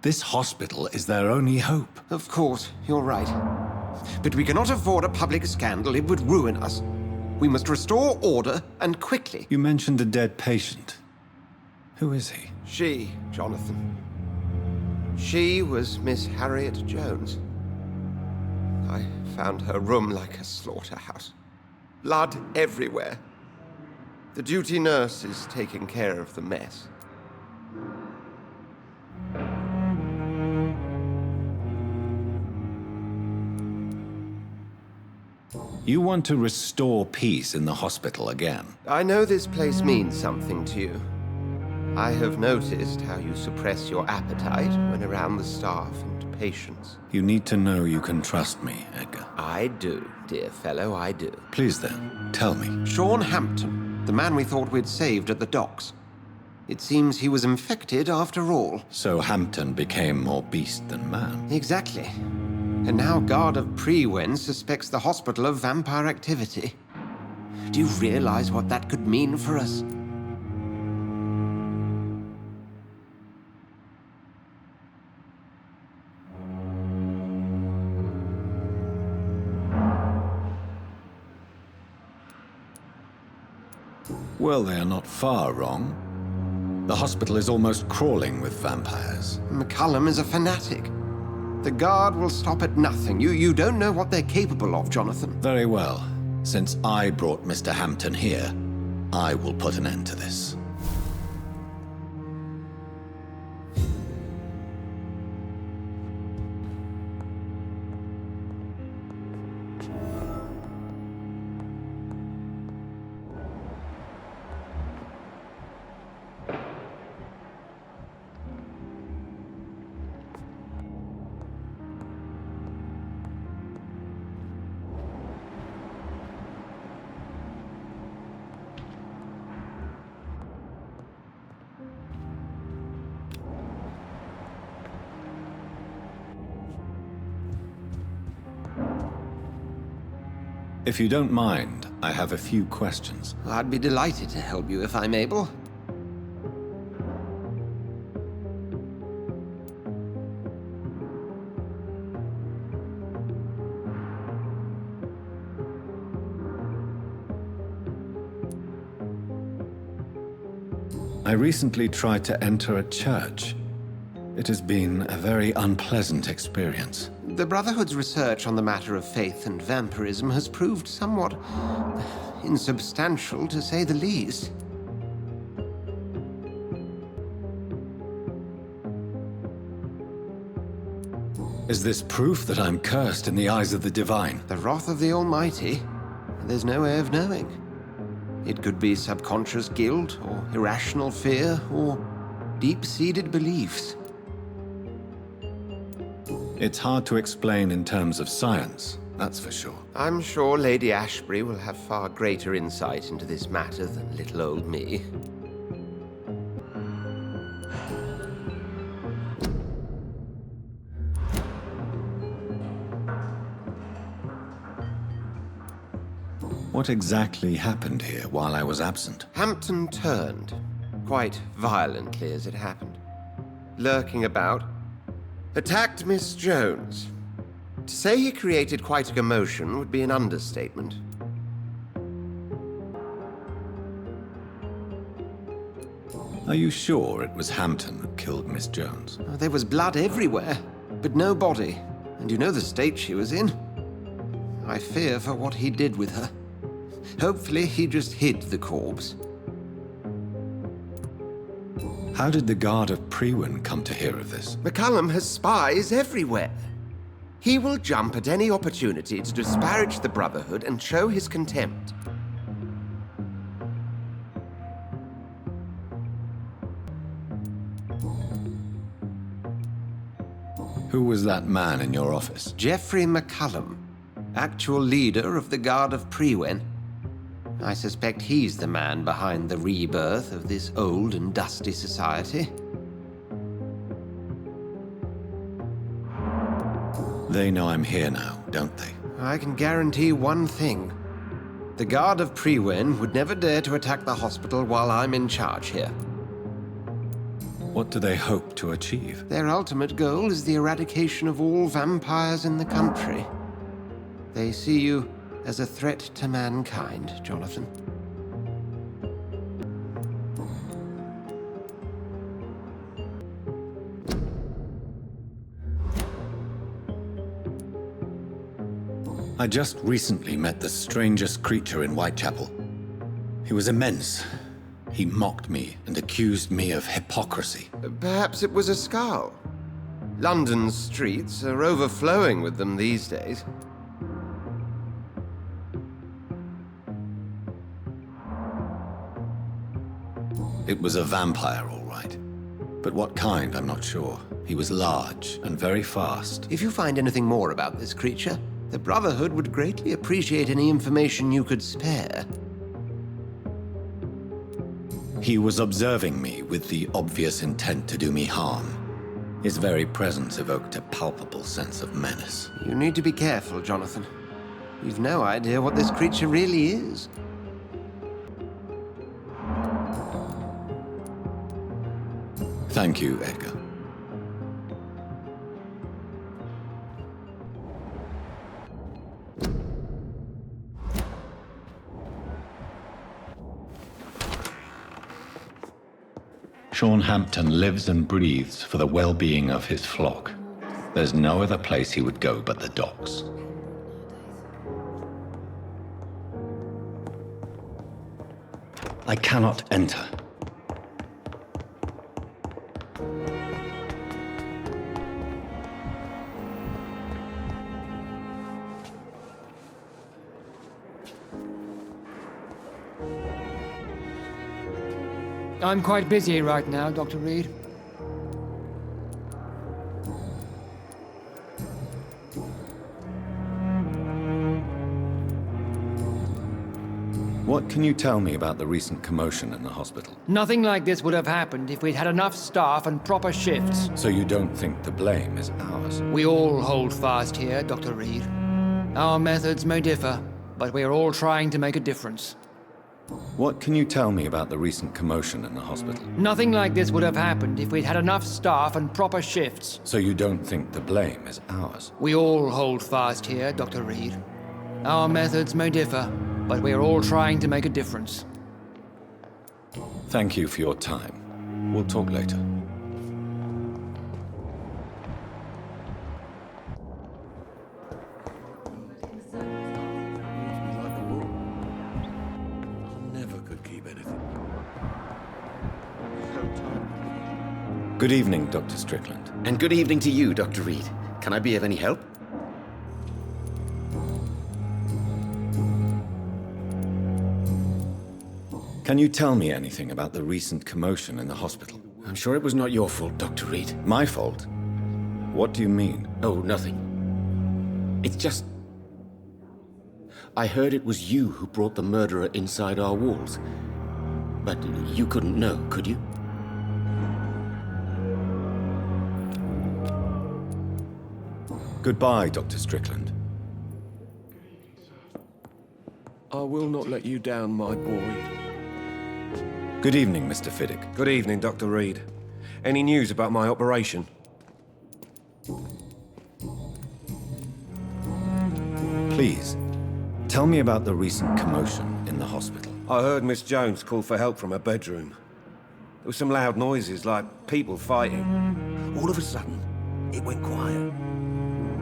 This hospital is their only hope.
Of course, you're right. But we cannot afford a public scandal. It would ruin us. We must restore order, and quickly.
You mentioned a dead patient. Who is he?
She, Jonathan. She was Miss Harriet Jones. I found her room like a slaughterhouse. Blood everywhere. The duty nurse is taking care of the mess.
You want to restore peace in the hospital again?
I know this place means something to you. I have noticed how you suppress your appetite when around the staff and patients.
You need to know you can trust me, Edgar.
I do, dear fellow, I do.
Please then, tell me.
Shon Hempton, the man we thought we'd saved at the docks. It seems he was infected after all.
So Hampton became more beast than man.
Exactly. And now Guard of Prewen suspects the hospital of vampire activity. Do you realize what that could mean for us?
Well, they are not far wrong. The hospital is almost crawling with vampires.
McCullum is a fanatic. The Guard will stop at nothing. You don't know what they're capable of, Jonathan.
Very well. Since I brought Mr. Hampton here, I will put an end to this. If you don't mind, I have a few questions.
I'd be delighted to help you if I'm able.
I recently tried to enter a church. It has been a very unpleasant experience.
The Brotherhood's research on the matter of faith and vampirism has proved somewhat insubstantial, to say the least.
Is this proof that I'm cursed in the eyes of the divine?
The wrath of the Almighty? There's no way of knowing. It could be subconscious guilt, or irrational fear, or deep-seated beliefs.
It's hard to explain in terms of science, that's for sure.
I'm sure Lady Ashbury will have far greater insight into this matter than little old me.
What exactly happened here while I was absent?
Hampton turned, quite violently as it happened, lurking about. Attacked Miss Jones. To say he created quite a commotion would be an understatement.
Are you sure it was Hampton that killed Miss Jones?
Oh, there was blood everywhere, but no body. And you know the state she was in. I fear for what he did with her. Hopefully he just hid the corpse.
How did the Guard of Prewen come to hear of this?
McCullum has spies everywhere. He will jump at any opportunity to disparage the Brotherhood and show his contempt.
Who was that man in your office?
Geoffrey McCullum, actual leader of the Guard of Prewen. I suspect he's the man behind the rebirth of this old and dusty society.
They know I'm here now, don't they?
I can guarantee one thing. The Guard of Prewen would never dare to attack the hospital while I'm in charge here.
What do they hope to achieve?
Their ultimate goal is the eradication of all vampires in the country. They see you as a threat to mankind, Jonathan.
I just recently met the strangest creature in Whitechapel. He was immense. He mocked me and accused me of hypocrisy.
Perhaps it was a skull. London's streets are overflowing with them these days.
It was a vampire, all right. But what kind, I'm not sure. He was large and very fast.
If you find anything more about this creature, the Brotherhood would greatly appreciate any information you could spare.
He was observing me with the obvious intent to do me harm. His very presence evoked a palpable sense of menace.
You need to be careful, Jonathan. We've no idea what this creature really is.
Thank you, Edgar. Shon Hempton lives and breathes for the well-being of his flock. There's no other place he would go but the docks. I cannot enter.
I'm quite busy right now, Dr. Reed.
What can you tell me about the recent commotion in the hospital?
Nothing like this would have happened if we'd had enough staff and proper shifts.
So you don't think the blame is ours?
We all hold fast here, Dr. Reed. Our methods may differ, but we are all trying to make a difference.
What can you tell me about the recent commotion in the hospital?
Nothing like this would have happened if we'd had enough staff and proper shifts.
So you don't think the blame is ours?
We all hold fast here, Dr. Reed. Our methods may differ, but we are all trying to make a difference.
Thank you for your time. We'll talk later. Good evening, Dr. Strickland.
And good evening to you, Dr. Reed. Can I be of any help?
Can you tell me anything about the recent commotion in the hospital?
I'm sure it was not your fault, Dr. Reed.
My fault? What do you mean?
Oh, nothing. It's just... I heard it was you who brought the murderer inside our walls. But you couldn't know, could you?
Goodbye, Dr. Strickland.
I will not let you down, my boy.
Good evening, Mr. Fiddick.
Good evening, Dr. Reed. Any news about my operation?
Please, tell me about the recent commotion in the hospital.
I heard Miss Jones call for help from her bedroom. There were some loud noises, like people fighting. All of a sudden, it went quiet.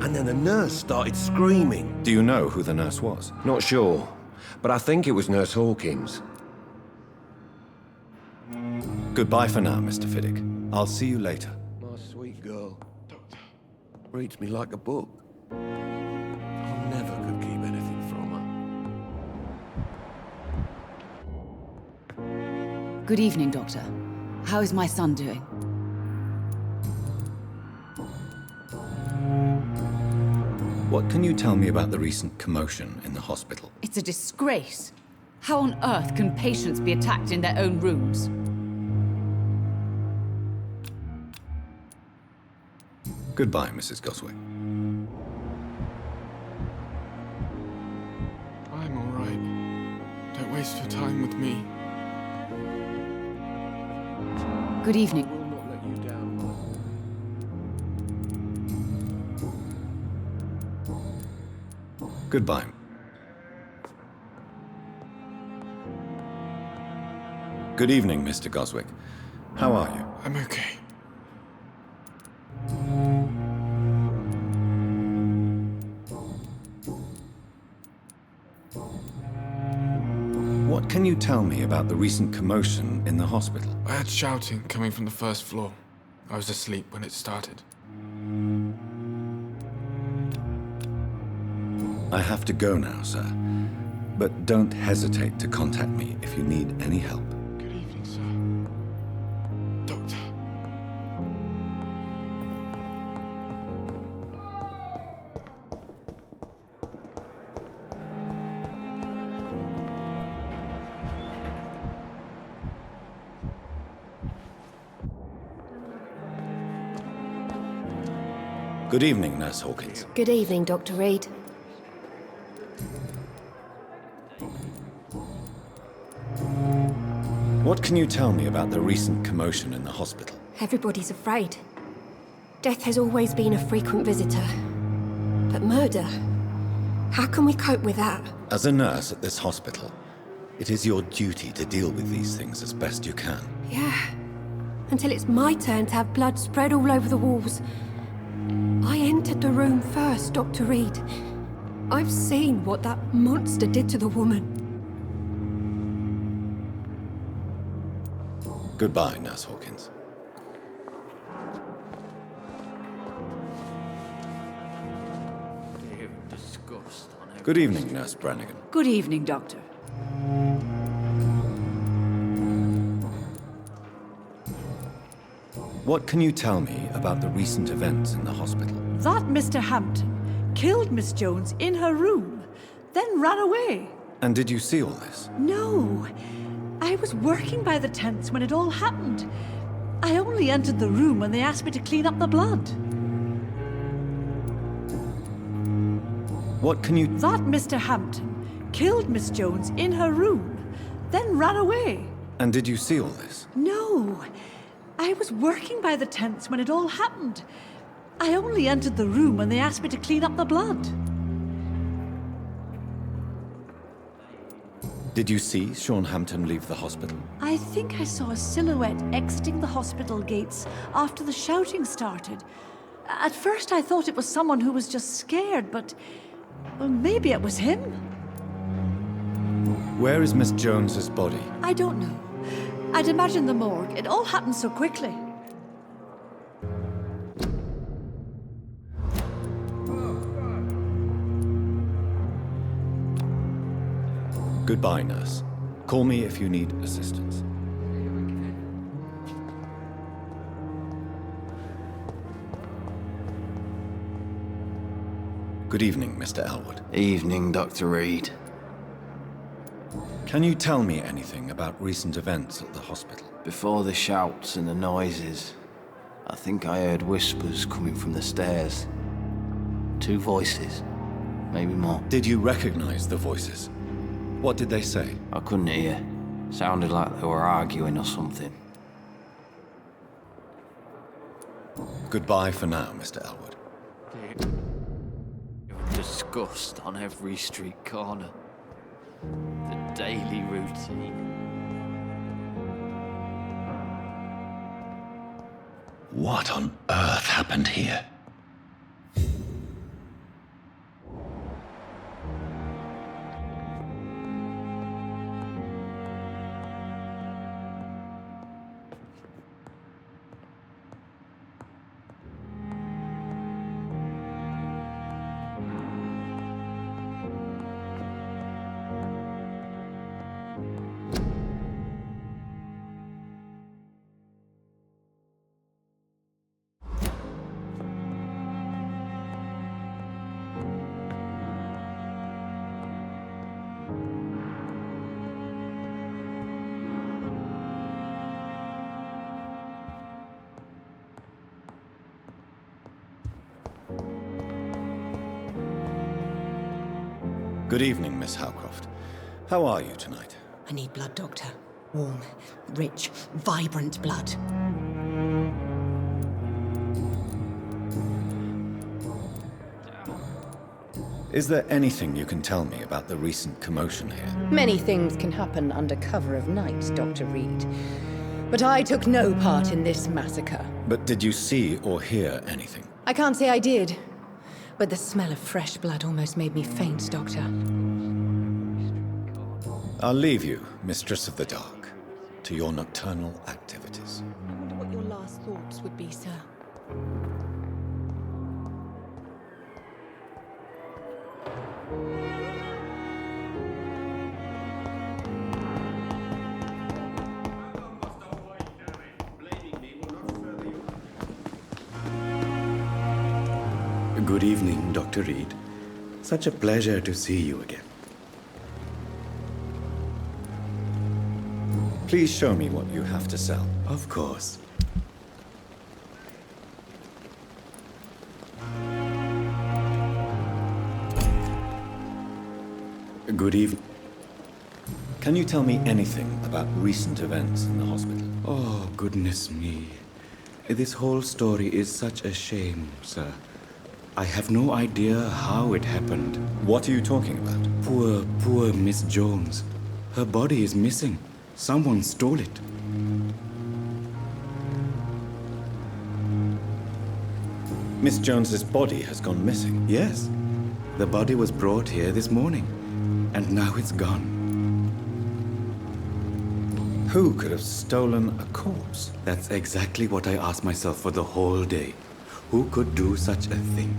And then the nurse started screaming.
Do you know who the nurse was?
Not sure, but I think it was Nurse Hawkins.
Goodbye for now, Mr. Fiddick. I'll see you later.
My sweet girl. Doctor. Reads me like a book. I never could keep anything from
her. Good evening, Doctor. How is my son doing?
What can you tell me about the recent commotion in the hospital?
It's a disgrace. How on earth can patients be attacked in their own rooms?
Goodbye, Mrs. Goswick.
I'm all right. Don't waste your time with me.
Good evening.
I will not let you down, my boy.
Goodbye. Good evening, Mr. Goswick. How are you?
I'm okay.
What can you tell me about the recent commotion in the hospital?
I had shouting coming from the first floor. I was asleep when it started.
I have to go now, sir. But don't hesitate to contact me if you need any help.
Good evening, sir. Doctor.
Good evening, Nurse Hawkins.
Good evening, Dr. Reed.
What can you tell me about the recent commotion in the hospital?
Everybody's afraid. Death has always been a frequent visitor. But murder? How can we cope with that?
As a nurse at this hospital, it is your duty to deal with these things as best you can.
Yeah. Until it's my turn to have blood spread all over the walls. I entered the room first, Dr. Reed. I've seen what that monster did to the woman.
Goodbye, Nurse Hawkins. Good evening, Nurse Brannigan.
Good evening, Doctor.
What can you tell me about the recent events in the hospital?
That Mr. Hampton killed Miss Jones in her room, then ran away.
And did you see all this?
No. I was working by the tents when it all happened. I only entered the room when they asked me to clean up the blood.
What can you...
That Mr. Hampton killed Miss Jones in her room, then ran away.
And did you see all this?
No. I was working by the tents when it all happened. I only entered the room when they asked me to clean up the blood.
Did you see Shon Hampton leave the hospital?
I think I saw a silhouette exiting the hospital gates after the shouting started. At first I thought it was someone who was just scared, but... well, maybe it was him.
Where is Miss Jones's body?
I don't know. I'd imagine the morgue. It all happened so quickly.
Goodbye, nurse. Call me if you need assistance. Good evening, Mr. Elwood.
Evening, Dr. Reed.
Can you tell me anything about recent events at the hospital?
Before the shouts and the noises, I think I heard whispers coming from the stairs. 2 voices, maybe more.
Did you recognize the voices? What did they say?
I couldn't hear. Sounded like they were arguing or something.
Goodbye for now, Mr. Elwood.
Disgust on every street corner. The daily routine.
What on earth happened here?
Good evening, Miss Howcroft. How are you tonight?
I need blood, Doctor. Warm, rich, vibrant blood.
Is there anything you can tell me about the recent commotion here?
Many things can happen under cover of night, Dr. Reed. But I took no part in this massacre.
But did you see or hear anything?
I can't say I did. But the smell of fresh blood almost made me faint, Doctor.
I'll leave you, Mistress of the Dark, to your nocturnal activities.
I wonder what your last thoughts would be, sir.
Good evening, Dr. Reed. Such a pleasure to see you again.
Please show me what you have to sell.
Of course. Good evening.
Can you tell me anything about recent events in the hospital?
Oh, goodness me. This whole story is such a shame, sir. I have no idea how it happened.
What are you talking about?
Poor Miss Jones. Her body is missing. Someone stole it.
Miss Jones's body has gone missing?
Yes. The body was brought here this morning, and now it's gone.
Who could have stolen a corpse?
That's exactly what I asked myself for the whole day. Who could do such a thing?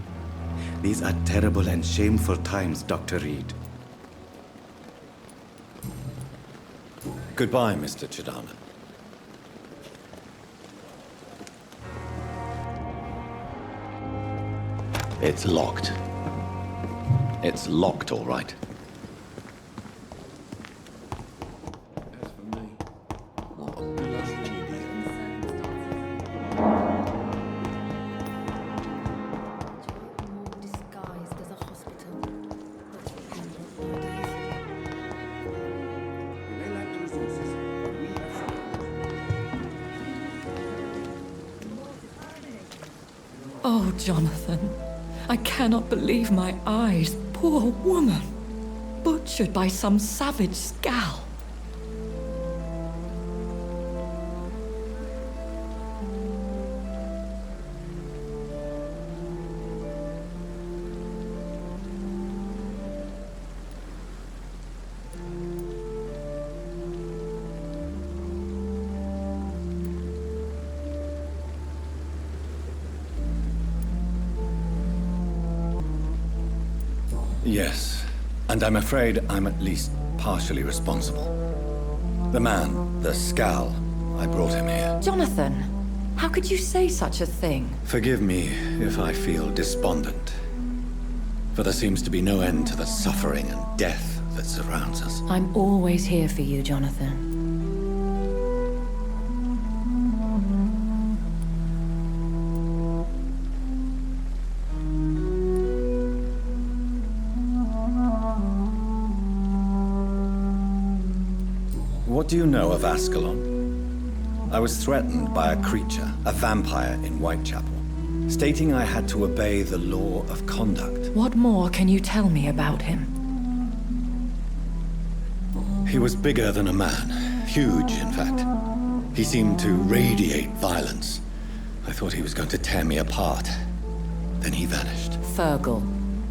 These are terrible and shameful times, Dr. Reed.
Goodbye, Mr. Chidana.
It's locked. It's locked, all right.
Oh, Jonathan, I cannot believe my eyes. Poor woman, butchered by some savage scowl.
Yes, and I'm afraid I'm at least partially responsible. The man, the scowl, I brought him here.
Jonathan, how could you say such a thing?
Forgive me if I feel despondent, for there seems to be no end to the suffering and death that surrounds us.
I'm always here for you, Jonathan.
What do you know of Ascalon? I was threatened by a creature, a vampire in Whitechapel, stating I had to obey the law of conduct.
What more can you tell me about him?
He was bigger than a man, huge in fact. He seemed to radiate violence. I thought he was going to tear me apart. Then he vanished.
Fergal,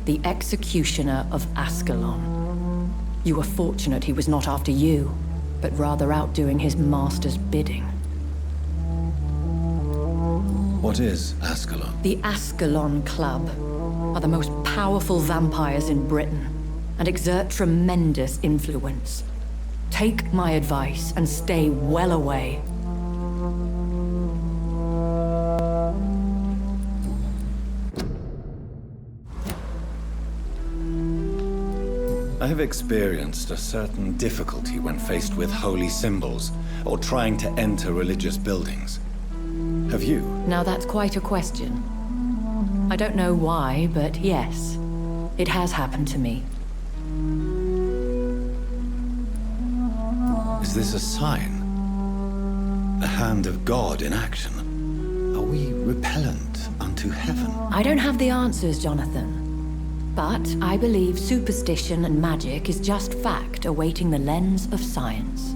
the executioner of Ascalon. You were fortunate he was not after you, but rather out doing his master's bidding.
What is Ascalon?
The Ascalon Club are the most powerful vampires in Britain and exert tremendous influence. Take my advice and stay well away.
I have experienced a certain difficulty when faced with holy symbols or trying to enter religious buildings. Have you?
Now that's quite a question. I don't know why, but yes, it has happened to me.
Is this a sign? The hand of God in action? Are we repellent unto heaven?
I don't have the answers, Jonathan. But I believe superstition and magic is just fact awaiting the lens of science.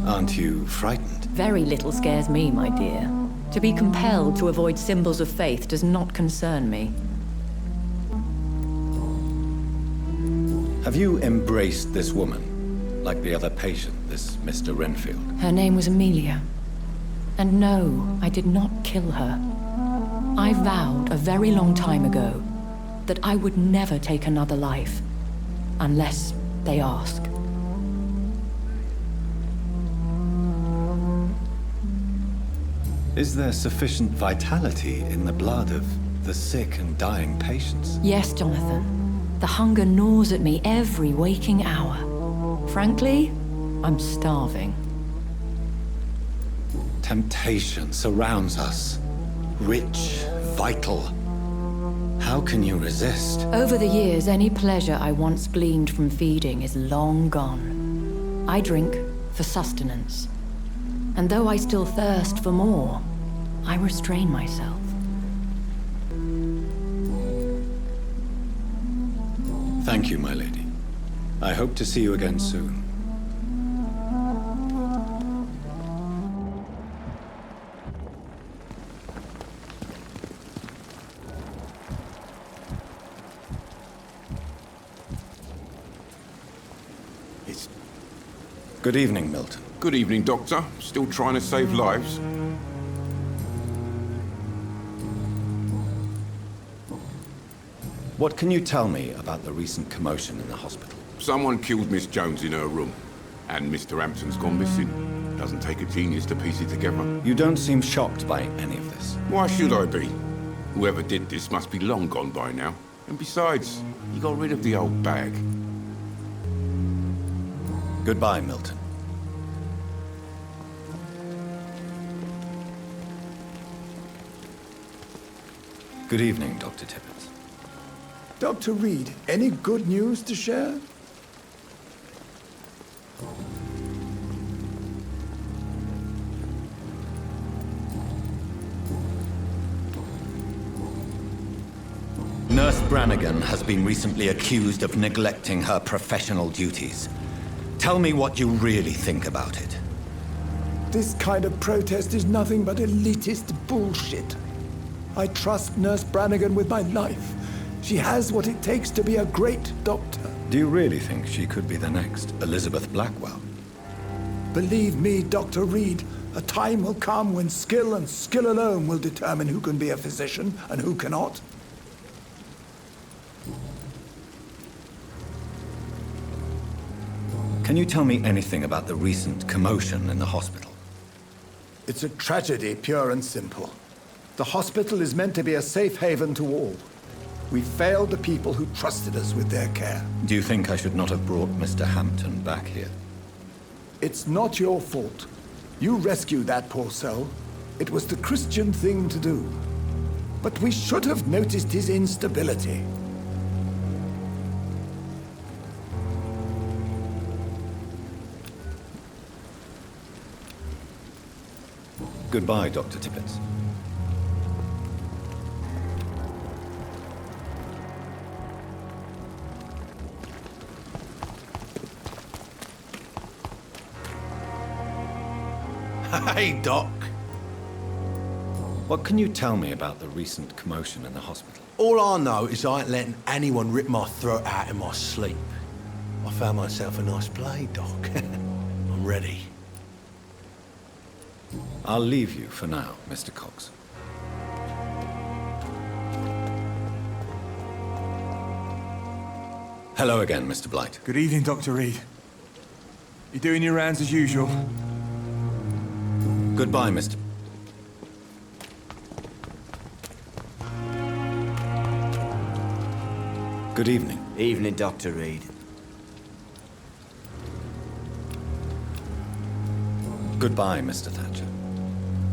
Aren't you frightened?
Very little scares me, my dear. To be compelled to avoid symbols of faith does not concern me.
Have you embraced this woman, like the other patient, this Mr. Renfield?
Her name was Amelia. And no, I did not kill her. I vowed a very long time ago that I would never take another life, unless they ask.
Is there sufficient vitality in the blood of the sick and dying patients?
Yes, Jonathan. The hunger gnaws at me every waking hour. Frankly, I'm starving.
Temptation surrounds us. Rich, vital. How can you resist?
Over the years, any pleasure I once gleaned from feeding is long gone. I drink for sustenance. And though I still thirst for more, I restrain myself.
Thank you, my lady. I hope to see you again soon. Good evening, Milton.
Good evening, Doctor. Still trying to save lives?
What can you tell me about the recent commotion in the hospital?
Someone killed Miss Jones in her room, and Mr. Hampton's gone missing. Doesn't take a genius to piece it together.
You don't seem shocked by any of this.
Why should I be? Whoever did this must be long gone by now. And besides, he got rid of the old bag.
Goodbye, Milton. Good evening, Dr. Tippett.
Dr. Reed, any good news to share?
Nurse Brannigan has been recently accused of neglecting her professional duties. Tell me what you really think about it.
This kind of protest is nothing but elitist bullshit. I trust Nurse Brannigan with my life. She has what it takes to be a great doctor.
Do you really think she could be the next Elizabeth Blackwell?
Believe me, Dr. Reed, a time will come when skill and skill alone will determine who can be a physician and who cannot.
Can you tell me anything about the recent commotion in the hospital?
It's a tragedy, pure and simple. The hospital is meant to be a safe haven to all. We failed the people who trusted us with their care.
Do you think I should not have brought Mr. Hampton back here?
It's not your fault. You rescued that poor soul. It was the Christian thing to do. But we should have noticed his instability.
Goodbye, Dr. Tippett.
Hey, Doc.
What can you tell me about the recent commotion in the hospital?
All I know is I ain't letting anyone rip my throat out in my sleep. I found myself a nice play, Doc. I'm ready.
I'll leave you for now, Mr. Cox. Hello again, Mr. Blight.
Good evening, Dr. Reed. You doing your rounds as usual?
Goodbye, Mr. Good evening.
Evening, Dr. Reed.
Goodbye, Mr. Thatcher.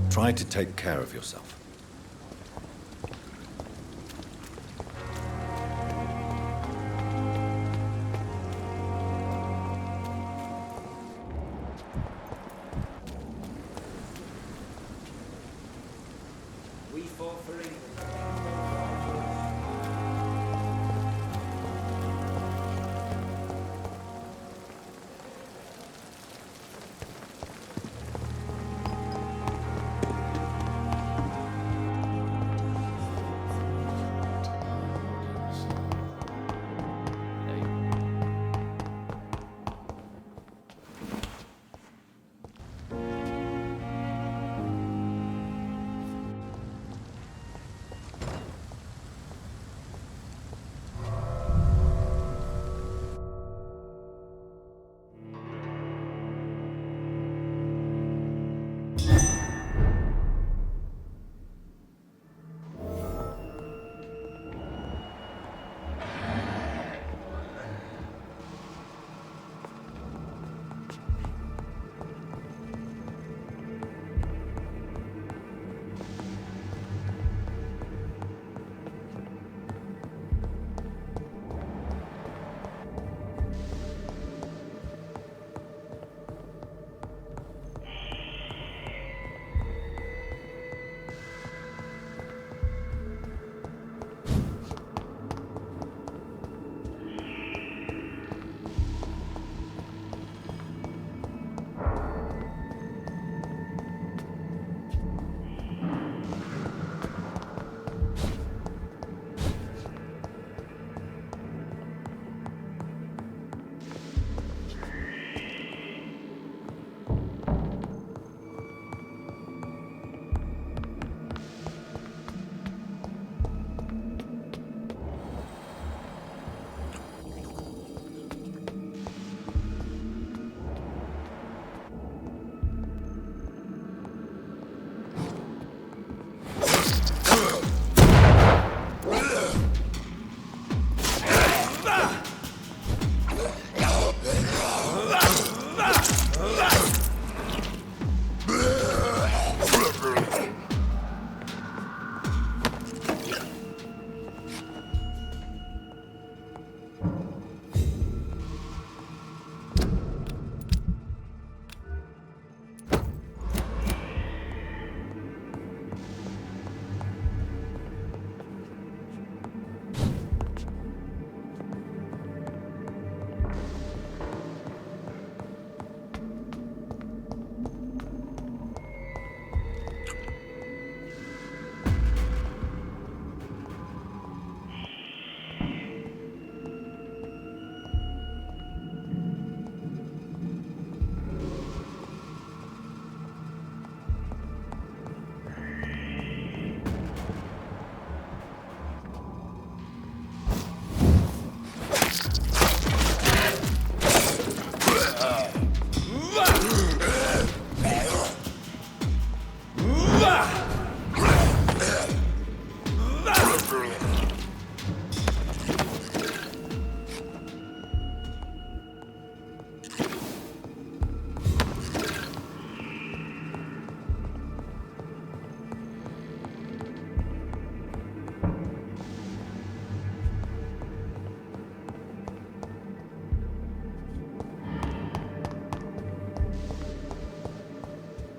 Try to take care of yourself.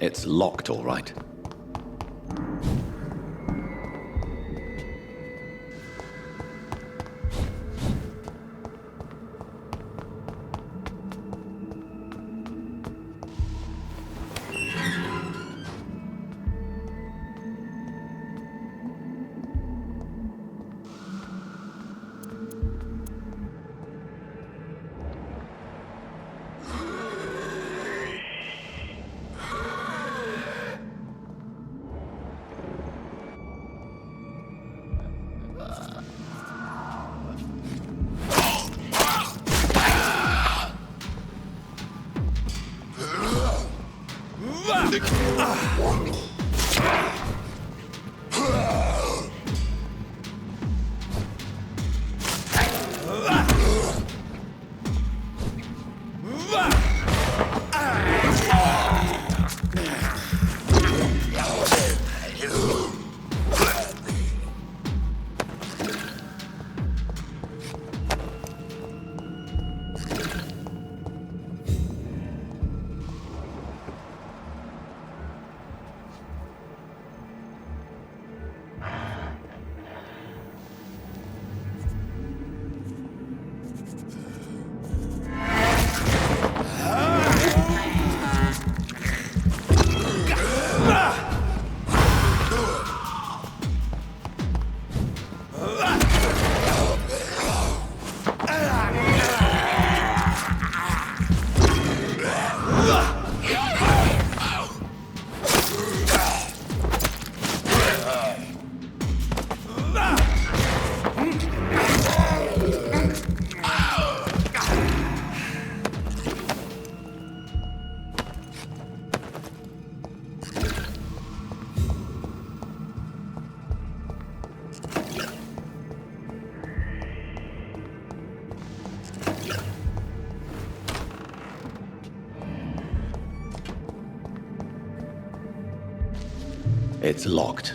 It's locked, all right. It's locked.